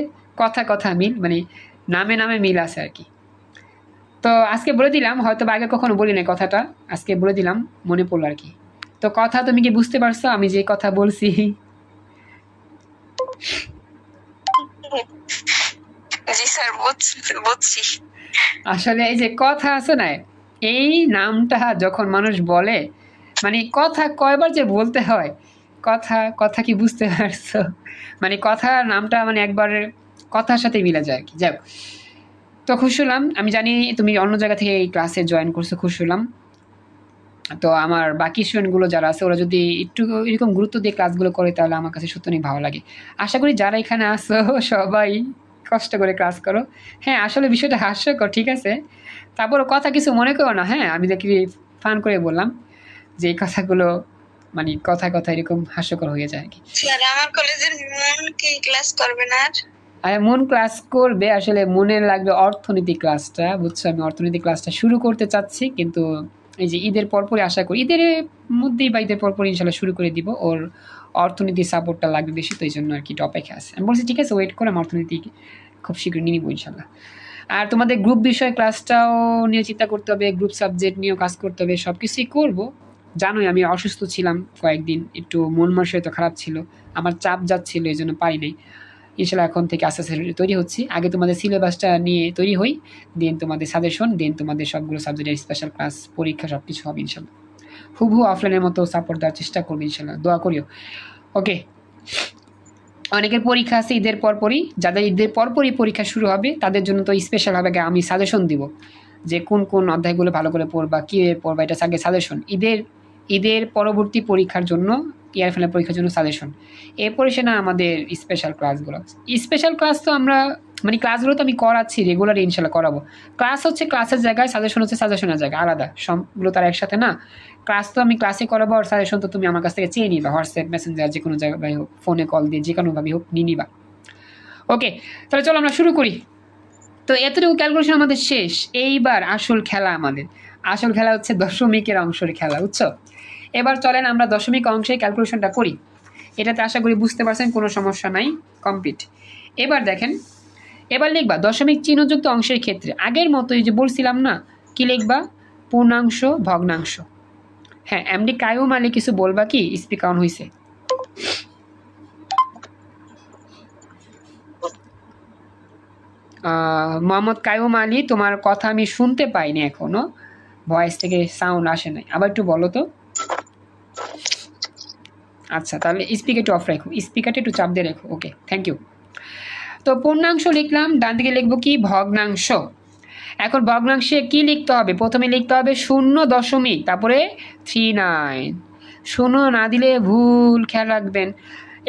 কথা মিল, মানে নামে মিল আছে আর কি। তো আজকে বলে দিলাম, হয়তো বা আগে কখনো বলি না কথাটা, আজকে বলে দিলাম, মনে পড়লো আর কি। তো কথা তুমি কি বুঝতে পারছো আমি যে কথা বলছি? জি স্যার, বুঝছি। আসলে এই যে কথা আছে না, এই নামটা যখন মানুষ বলে, মানে কথা কয়বার যে বলতে হয়, কথা কি বুঝতে পারছো? মানে কথা নামটা মানে একবার কথার সাথে মিলে যায় আর কি। যাক, তো খুশি হলাম, আমি জানি তুমি অন্য জায়গা থেকে এই ক্লাসে জয়েন করছো, খুশি হলাম। তো আমার বাকি স্টুডেন্টগুলো যারা আছে ওরা যদি একটু এরকম গুরুত্ব দিয়ে ক্লাসগুলো করে তাহলে আমার কাছে সত্যি ভালো লাগে। আশা করি যারা এখানে আসো সবাই কষ্ট করে ক্লাস করো। হ্যাঁ, আসলে বিষয়টা হাস্যকর, ঠিক আছে, তারপরও কথা কিছু মনে করো না। হ্যাঁ, আমি দেখি ফান করে বললাম যে এই কথাগুলো মানে কথা এরকম হাস্যকর হয়ে যায় আর কি। স্যার, আমার কলেজের মন কি ক্লাস করবে না? আর মন ক্লাস করবে, আসলে মনে লাগবে অর্থনীতি ক্লাসটা, বুঝছো, আমি অর্থনীতি ক্লাসটা শুরু করতে চাচ্ছি, কিন্তু এই যে ঈদের পরপরই আশা করি, ঈদের মধ্যেই বা ঈদের পরপরই ইনশাল্লাহ শুরু করে দিব। ওর অর্থনীতি সাপোর্টটা লাগবে বেশি, তো এই জন্য আর কি টপিকে আছে। আমি বলছি ঠিক আছে, ওয়েট করে, অর্থনীতি খুব শীঘ্রই নিয়ে নিব ইনশাল্লাহ। আর তোমাদের গ্রুপ বিষয় ক্লাসটাও নিয়ে চিন্তা করতে হবে, গ্রুপ সাবজেক্ট নিয়েও কাজ করতে হবে, সব কিছুই করবো। জানোই আমি অসুস্থ ছিলাম কয়েকদিন, একটু মন মানসিকতা খারাপ ছিল, আমার চাপ যাচ্ছিল, এই জন্য পারি নাই। ইনশাল্লাহ এখন থেকে আস্তে আস্তে তৈরি হচ্ছি। আগে তোমাদের সিলেবাসটা নিয়ে তৈরি হই, দেন তোমাদের সাজেশন, দেন তোমাদের সবগুলো সাবজেক্টের স্পেশাল ক্লাস, পরীক্ষা সব কিছু হবে ইনশাল্লাহ। হুবহু অফলাইনের মতো সাপোর্ট দেওয়ার চেষ্টা করবো ইনশাল্লাহ, দোয়া করিও। ওকে, অনেকের পরীক্ষা আছে ঈদের পরপরই, যাদের ঈদের পরপরই পরীক্ষা শুরু হবে তাদের জন্য তো স্পেশালভাবে আমি সাজেশন দিব যে কোন কোন অধ্যায়গুলো ভালো করে পড়বা, কী পড়বা, এটা আগে সাজেশন। ঈদের পরবর্তী পরীক্ষার জন্য, ইয়ার ফেলের পরীক্ষার জন্য সাজেশন। এরপরে সে না আমাদের স্পেশাল ক্লাসগুলো, স্পেশাল ক্লাস তো আমরা মানে ক্লাসগুলো তো আমি করাচ্ছি রেগুলার, ইনশাল্লাহ করাবো। ক্লাস হচ্ছে ক্লাসের জায়গায়, সাজেশন হচ্ছে সাজেশনের জায়গায়, আলাদা, সবগুলো তার একসাথে না। ক্লাস তো আমি ক্লাসে করাবো, আর সাজেশন তো তুমি আমার কাছ থেকে চেয়ে নিবা, হোয়াটসঅ্যাপ, মেসেঞ্জার, যে কোনো জায়গায় হোক, ফোনে কল দিয়ে, যে কোনোভাবে হোক নিয়ে নিবা। ওকে, তাহলে চলো আমরা শুরু করি। তো এতটুকু ক্যালকুলেশন আমাদের শেষ, এইবার আসল খেলা আমাদের। আসল খেলা হচ্ছে দশমিকের অংশের খেলা, বুঝছো? এবার চলেন আমরা দশমিক অংশে ক্যালকুলেশনটা করি। এটাতে আশা করি বুঝতে পারছেন, কোনো সমস্যা নাই, কমপ্লিট। এবার দেখেন, এবার লিখবা দশমিক চিহ্নযুক্ত অংশের ক্ষেত্রে আগের মতোই যে বলছিলাম না, কি লিখবা? পূর্ণাংশ, ভগ্নাংশ। হ্যাঁ, এমডি কায়ুম আলী কিছু বলবা কি? স্পিক অন হয়েছে। মোহাম্মদ কায়ুম আলী, তোমার কথা আমি শুনতে পাইনি এখনো, ভয়েস থেকে সাউন্ড আসে নাই, আবার একটু বলো তো। আচ্ছা, তাহলে স্পিকারটা অফ রাখো, স্পিকারটা একটু চাপ দিয়ে রেখো। ওকে, থ্যাংক ইউ। তো পূর্ণাংশ লিখলাম, ডান দিকে লিখবো কি? ভগ্নাংশ। এখন ভগ্নাংশে কি লিখতে হবে? প্রথমে লিখতে হবে 0., তারপরে 39। 0 না দিলে ভুল, খেয়াল রাখবেন।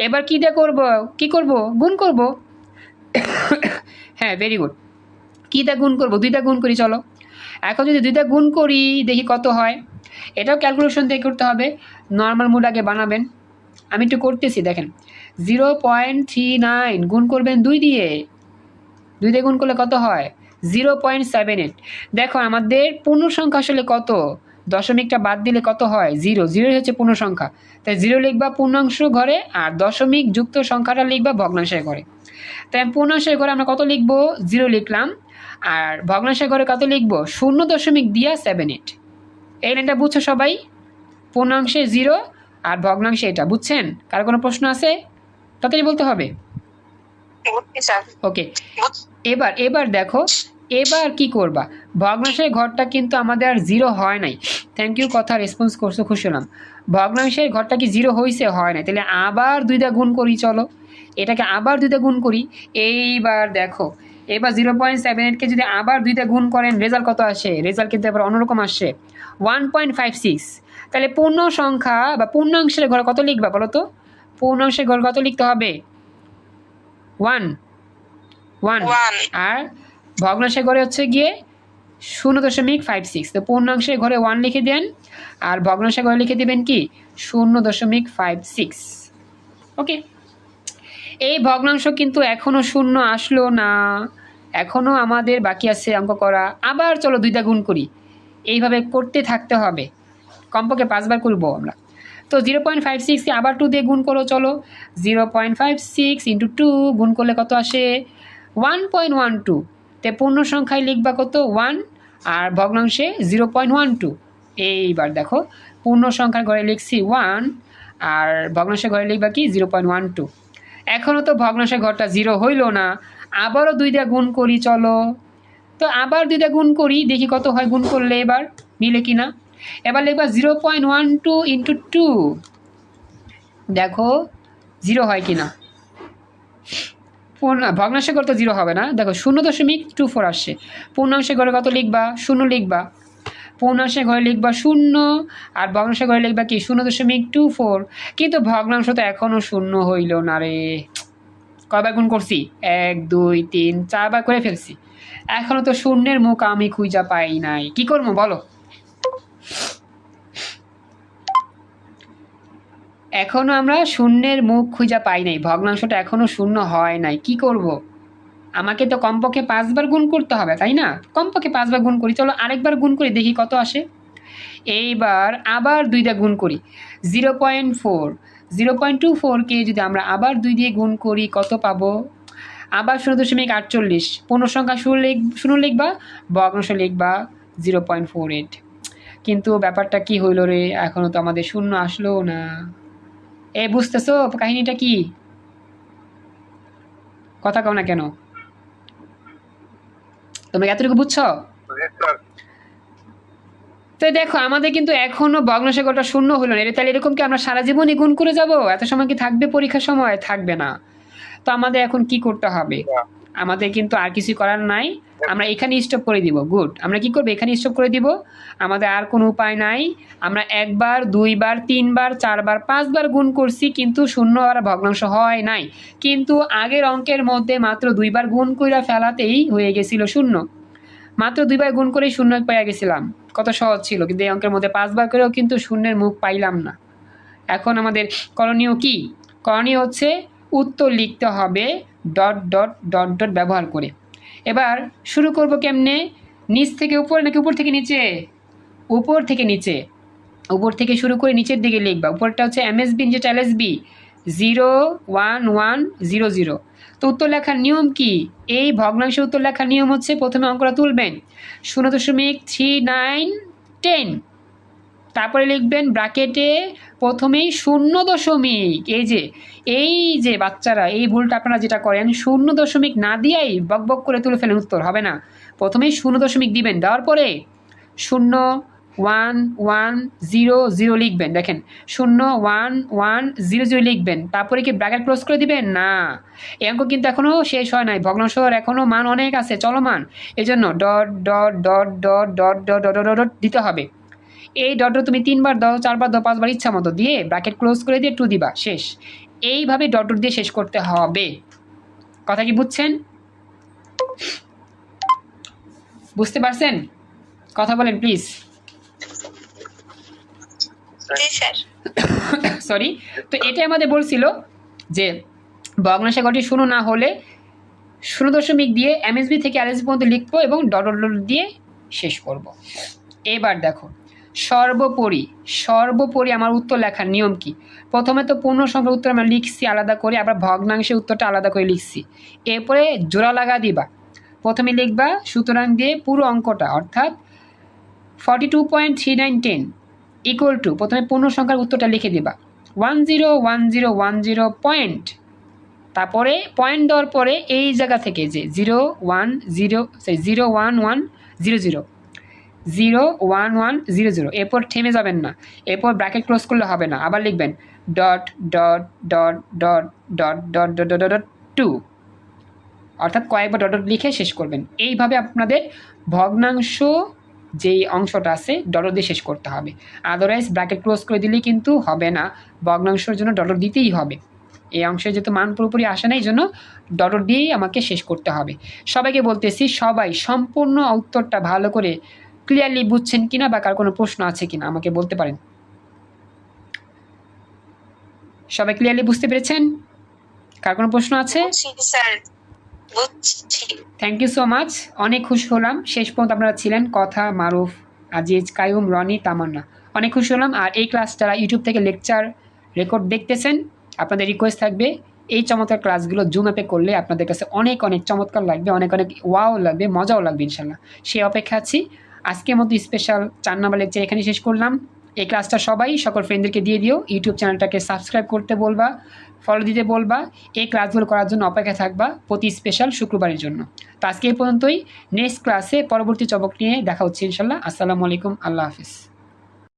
এবার কী দিয়ে করবো? কি করব? গুণ করব। হ্যাঁ, ভেরি গুড। কী দিয়ে গুণ করবো? 2 দিয়ে গুণ করি, চলো। এখন যদি 2 দিয়ে গুণ করি, দেখি কত হয়। এটাও ক্যালকুলেশন দিয়ে করতে হবে, নর্মাল মোড আগে বানাবেন। আমি একটু করতেছি, দেখেন। 0.39 গুণ করবেন 2 দিয়ে। 2 দিয়ে গুণ করলে কত হয়? 0.78। দেখো আমাদের পূর্ণ সংখ্যা আসলে কত? দশমিকটা বাদ দিলে কত হয়? 0। 0 হচ্ছে পূর্ণ সংখ্যা, তাই 0 লিখবা পূর্ণাংশ ঘরে, আর দশমিক যুক্ত সংখ্যাটা লিখবা ভগ্নাংশের ঘরে। তাই পূর্ণাংশের ঘরে আমরা কত লিখবো? 0 লিখলাম, আর ভগ্নাংশের ঘরে কত লিখবো? 0.78। এই লাইনটা বুঝছো সবাই? পূর্ণাংশে 0 আর ভগ্নাংশে এটা, বুঝছেন? কার কোনো প্রশ্ন আছে? তাড়াতাড়ি বলতে হবে। ওকে, এবার দেখো, এবার কি করবা? ভগ্নাংশের ঘরটা কিন্তু আমাদের আর 0 হয় নাই। থ্যাংক ইউ, কথা রেসপন্স করছো, খুশি হলাম। ভগ্নাংশের ঘরটা কি 0 হয়েছে? হয় নাই। তাহলে আবার 2 দিয়ে গুণ করি, চলো এটাকে আবার 2 দিয়ে গুণ করি। এইবার দেখো, এবার 0.78কে যদি আবার 2 দিয়ে গুণ করেন, রেজাল্ট কত আসে? রেজাল্ট কিন্তু এবার অন্যরকম আসছে, 1.56। তাহলে পূর্ণ সংখ্যা বা পূর্ণাংশের ঘরে কত লিখবা বলো তো? পূর্ণাংশের ঘরে কত লিখতে হবে? 1। আর ভগ্নাংশের ঘরে হচ্ছে গিয়ে 0.56। তো পূর্ণাংশের ঘরে 1 লিখে দেন, আর ভগ্নাংশের ঘরে লিখে দেবেন কি? 0.56। ওকে, এই ভগ্নাংশ কিন্তু এখনো 0 আসলো না, এখনো আমাদের বাকি আছে অঙ্ক করা। আবার চলো 2 দিয়ে গুণ করি, এইভাবে করতে থাকতে হবে, কমপক্ষে 5 বার করবো আমরা। তো 0.56কে আবার 2 দিয়ে গুণ করো, চলো। 0.56 × 2 গুণ করলে কত আসে? 1.12। তে পূর্ণ সংখ্যায় লিখবা কত? 1, আর ভগ্নাংশে 0.12। এইবার দেখো পূর্ণ সংখ্যার ঘরে লিখছি 1 আর ভগ্নাংশের ঘরে লিখবা কি 0.12। এখনও তো ভগ্নাংশের ঘরটা 0 হইল না, আবারও 2 দিয়ে গুণ করি, চলো তো আবার 2 দিয়ে গুণ করি, দেখি কত হয় গুণ করলে, এবার মিলে কিনা। এবার লিখবা 0.12 ইন্টু 2, দেখো 0 হয় কিনা। ভগ্নাংশের ঘর তো 0 হবে না, দেখো 0.24 আসছে। পূর্ণাংশের ঘরে কত লিখবা? 0 লিখবা। পূর্ণাংশের ঘরে লিখবা 0 আর ভগ্নাংশের ঘরে লিখবা কি 0.24। কিন্তু ভগ্নাংশ তো এখনো 0 হইল না রে। কয়বার গুণ করছি? 1 2 3 4 বার করে ফেলছি, এখনো তো শূন্যের মুখ আমি খুঁজা পাই নাই। কি করবো বলো? এখনো আমরা শূন্যের মুখ খুঁজা পাই নাই, ভগ্নাংশটা এখনো 0 হয় নাই। কি করব? আমাকে তো কমপক্ষে 5 বার গুণ করতে হবে, তাই না? কমপক্ষে 5 বার গুণ করি, চলো আরেকবার গুণ করি, দেখি কত আসে। এইবার আবার 2 দিয়ে গুণ করি, 0.24কে যদি আমরা আবার 2 দিয়ে গুণ করি কত পাবো? আবার 0.48। পূর্ণ সংখ্যা 0 লিখবা, ভগ্নাংশ লিখবা 0.48। কিন্তু ব্যাপারটা কি হইল রে, এখনো তো আমাদের 0 আসলো না। বুঝতেছো কাহিনীটা কি? কথা কও না কেন? তোমরা এতটুকু বুঝছো? তো দেখো আমাদের কিন্তু এখনো ভগ্নাংশের ঘরটা 0 হলো না। তাহলে এরকম কি আমরা সারা জীবনই গুণ করে যাব? এত সময় কি থাকবে? পরীক্ষার সময় থাকবে না। তো আমাদের এখন কি করতে হবে? আমাদের কিন্তু আর কিছু করার নাই, আমরা এখানে স্টপ করে দিব। গুড, আমরা কি করব? এখানে স্টপ করে দিব। আমাদের আর কোনো উপায় নাই। আমরা 1 বার 2 বার 3 বার 4 বার 5 বার গুণ করছি, কিন্তু 0 আর ভগ্নাংশ হয় নাই। কিন্তু আগের অঙ্কের মধ্যে মাত্র 2 বার গুণ কইরা ফেলাতেই হয়ে গেছিল 0। মাত্র 2 বার গুণ করেই 0 পেয়ে গেছিলাম। কত সহজ ছিল। কিন্তু এই অঙ্কের মধ্যে 5 বার করেও কিন্তু শূন্যের মুখ পাইলাম না। এখন আমাদের করণীয় কি? করণীয় হচ্ছে উত্তর লিখতে হবে ডট ডট ডট ডট ব্যবহার করে। এবার শুরু করব কেমনে? নিচ থেকে উপরে নাকি উপর থেকে নিচে? উপর থেকে নিচে। উপর থেকে শুরু করে নিচের দিকে লিখবা। উপরটা হচ্ছে MSB, নিচেটা LSB। 0 1 1 0 0। তো উত্তর লেখার নিয়ম কি? এই ভগ্নাংশের উত্তর লেখার নিয়ম হচ্ছে প্রথমে অঙ্কটা তুলবেন 0.3910, তারপরে লিখবেন ব্র্যাকেটে প্রথমেই 0. এই যে বাচ্চারা এই ভুলটা আপনারা যেটা করেন, 0 না দিয়েই বকবক করে তুলে ফেলেন, উত্তর হবে না। প্রথমেই 0 দিবেন, দেওয়ার পরে 0 1 1 0 0 লিখবেন। দেখেন 0 1 1 0 0 লিখবেন, তারপরে কি ব্র্যাকেট ক্লোজ করে দিবেন? না, এই অঙ্ক কিন্তু এখনো শেষ হয় নাই, ভগ্নাংশের এখনো মান অনেক আছে চলমান। এই জন্য dot dot dot dot dot dot dot dot দিতে হবে। এই ডট তুমি 3 বার দাও, 4 বার দাও, 5 বার ইচ্ছা মতো দিয়ে ব্র্যাকেট ক্লোজ করে দিয়ে 2 দিবা, শেষ। এইভাবে ডট ডট দিয়ে শেষ করতে হবে। কথা কি বুঝছেন? বুঝতে পারছেন? কথা বলেন প্লিজ। সরি। তো এটা আমাদের বলছিল যে ভগ্নাংশের ঘরটি 0 না হলে 0 দিয়ে MSB থেকে LSB পর্যন্ত লিখবো এবং ডট ডট ডট দিয়ে শেষ করব। এবার দেখো সর্বোপরি আমার উত্তর লেখার নিয়ম কি? প্রথমে তো পূর্ণ সংখ্যার উত্তর আমরা লিখছি আলাদা করে, আবার ভগ্নাংশের উত্তরটা আলাদা করে লিখছি। এরপরে জোড়া লাগা দিবা। প্রথমে লিখবা সুতরাং দিয়ে পুরো অঙ্কটা, অর্থাৎ 42.3910 ইকুয়াল টু, প্রথমে পূর্ণ সংখ্যার উত্তরটা লিখে দিবা 101010 পয়েন্ট। তারপরে পয়েন্ট দেওয়ার পরে এই জায়গা থেকে যে 01100 এরপর থেমে যাবেন না, এরপর ব্র্যাকেট ক্লোজ করলে হবে না, আবার লিখবেন dot dot dot dot dot dot dot dot dot 2, অর্থাৎ কয়েকবার ডট ডট লিখে শেষ করবেন। এইভাবে আপনাদের ভগ্নাংশ যেই অংশটা আছে ডট দিয়ে শেষ করতে হবে, আদারওয়াইজ ব্র্যাকেট ক্লোজ করে দিলেই কিন্তু হবে না, ভগ্নাংশের জন্য ডট দিতেই হবে। এই অংশে যেহেতু মান পুরোপুরি আসে না, এই জন্য ডট দিয়েই আমাকে শেষ করতে হবে। সবাইকে বলতেছি, সবাই সম্পূর্ণ উত্তরটা ভালো করে ক্লিয়ারলি বুঝছেন কিনা বা কার কোনো প্রশ্ন আছে কিনা আমাকে বলতে পারেন। সবাই ক্লিয়ারলি বুঝতে পেরেছেন? কার কোনো প্রশ্ন আছে? থ্যাংক ইউ সো মাচ, অনেক খুশি হলাম শেষ পর্যন্ত আপনারা ছিলেন। কথা, মারুফ, আজিজ, কায়ুম, রনি, তামান্না, অনেক খুশি হলাম। আর এই ক্লাস যারা ইউটিউব থেকে লেকচার রেকর্ড দেখতেছেন, আপনাদের রিকোয়েস্ট থাকবে এই চমৎকার ক্লাসগুলো জুম অ্যাপে করলে আপনাদের কাছে অনেক অনেক চমৎকার লাগবে, অনেক অনেক ওয়াও লাগবে, মজাও লাগবে ইনশাল্লাহ। সেই অপেক্ষা আছি। আজকের মতো স্পেশাল 4 নম্বর লেকচার এখানে শেষ করলাম। এই ক্লাসটা সবাই সকল ফ্রেন্ডদেরকে দিয়ে দিও। ইউটিউব চ্যানেলটাকে সাবস্ক্রাইব করতে বলবা, ফলো দিতে বলবা। এই ক্লাসগুলো করার জন্য অপেক্ষা থাকবা প্রতি স্পেশাল শুক্রবারের জন্য। তো আজকে এই পর্যন্তই। নেক্সট ক্লাসে পরবর্তী চবক নিয়ে দেখা হচ্ছে ইনশাল্লাহ। আসসালামু আলাইকুম, আল্লাহ হাফিজ।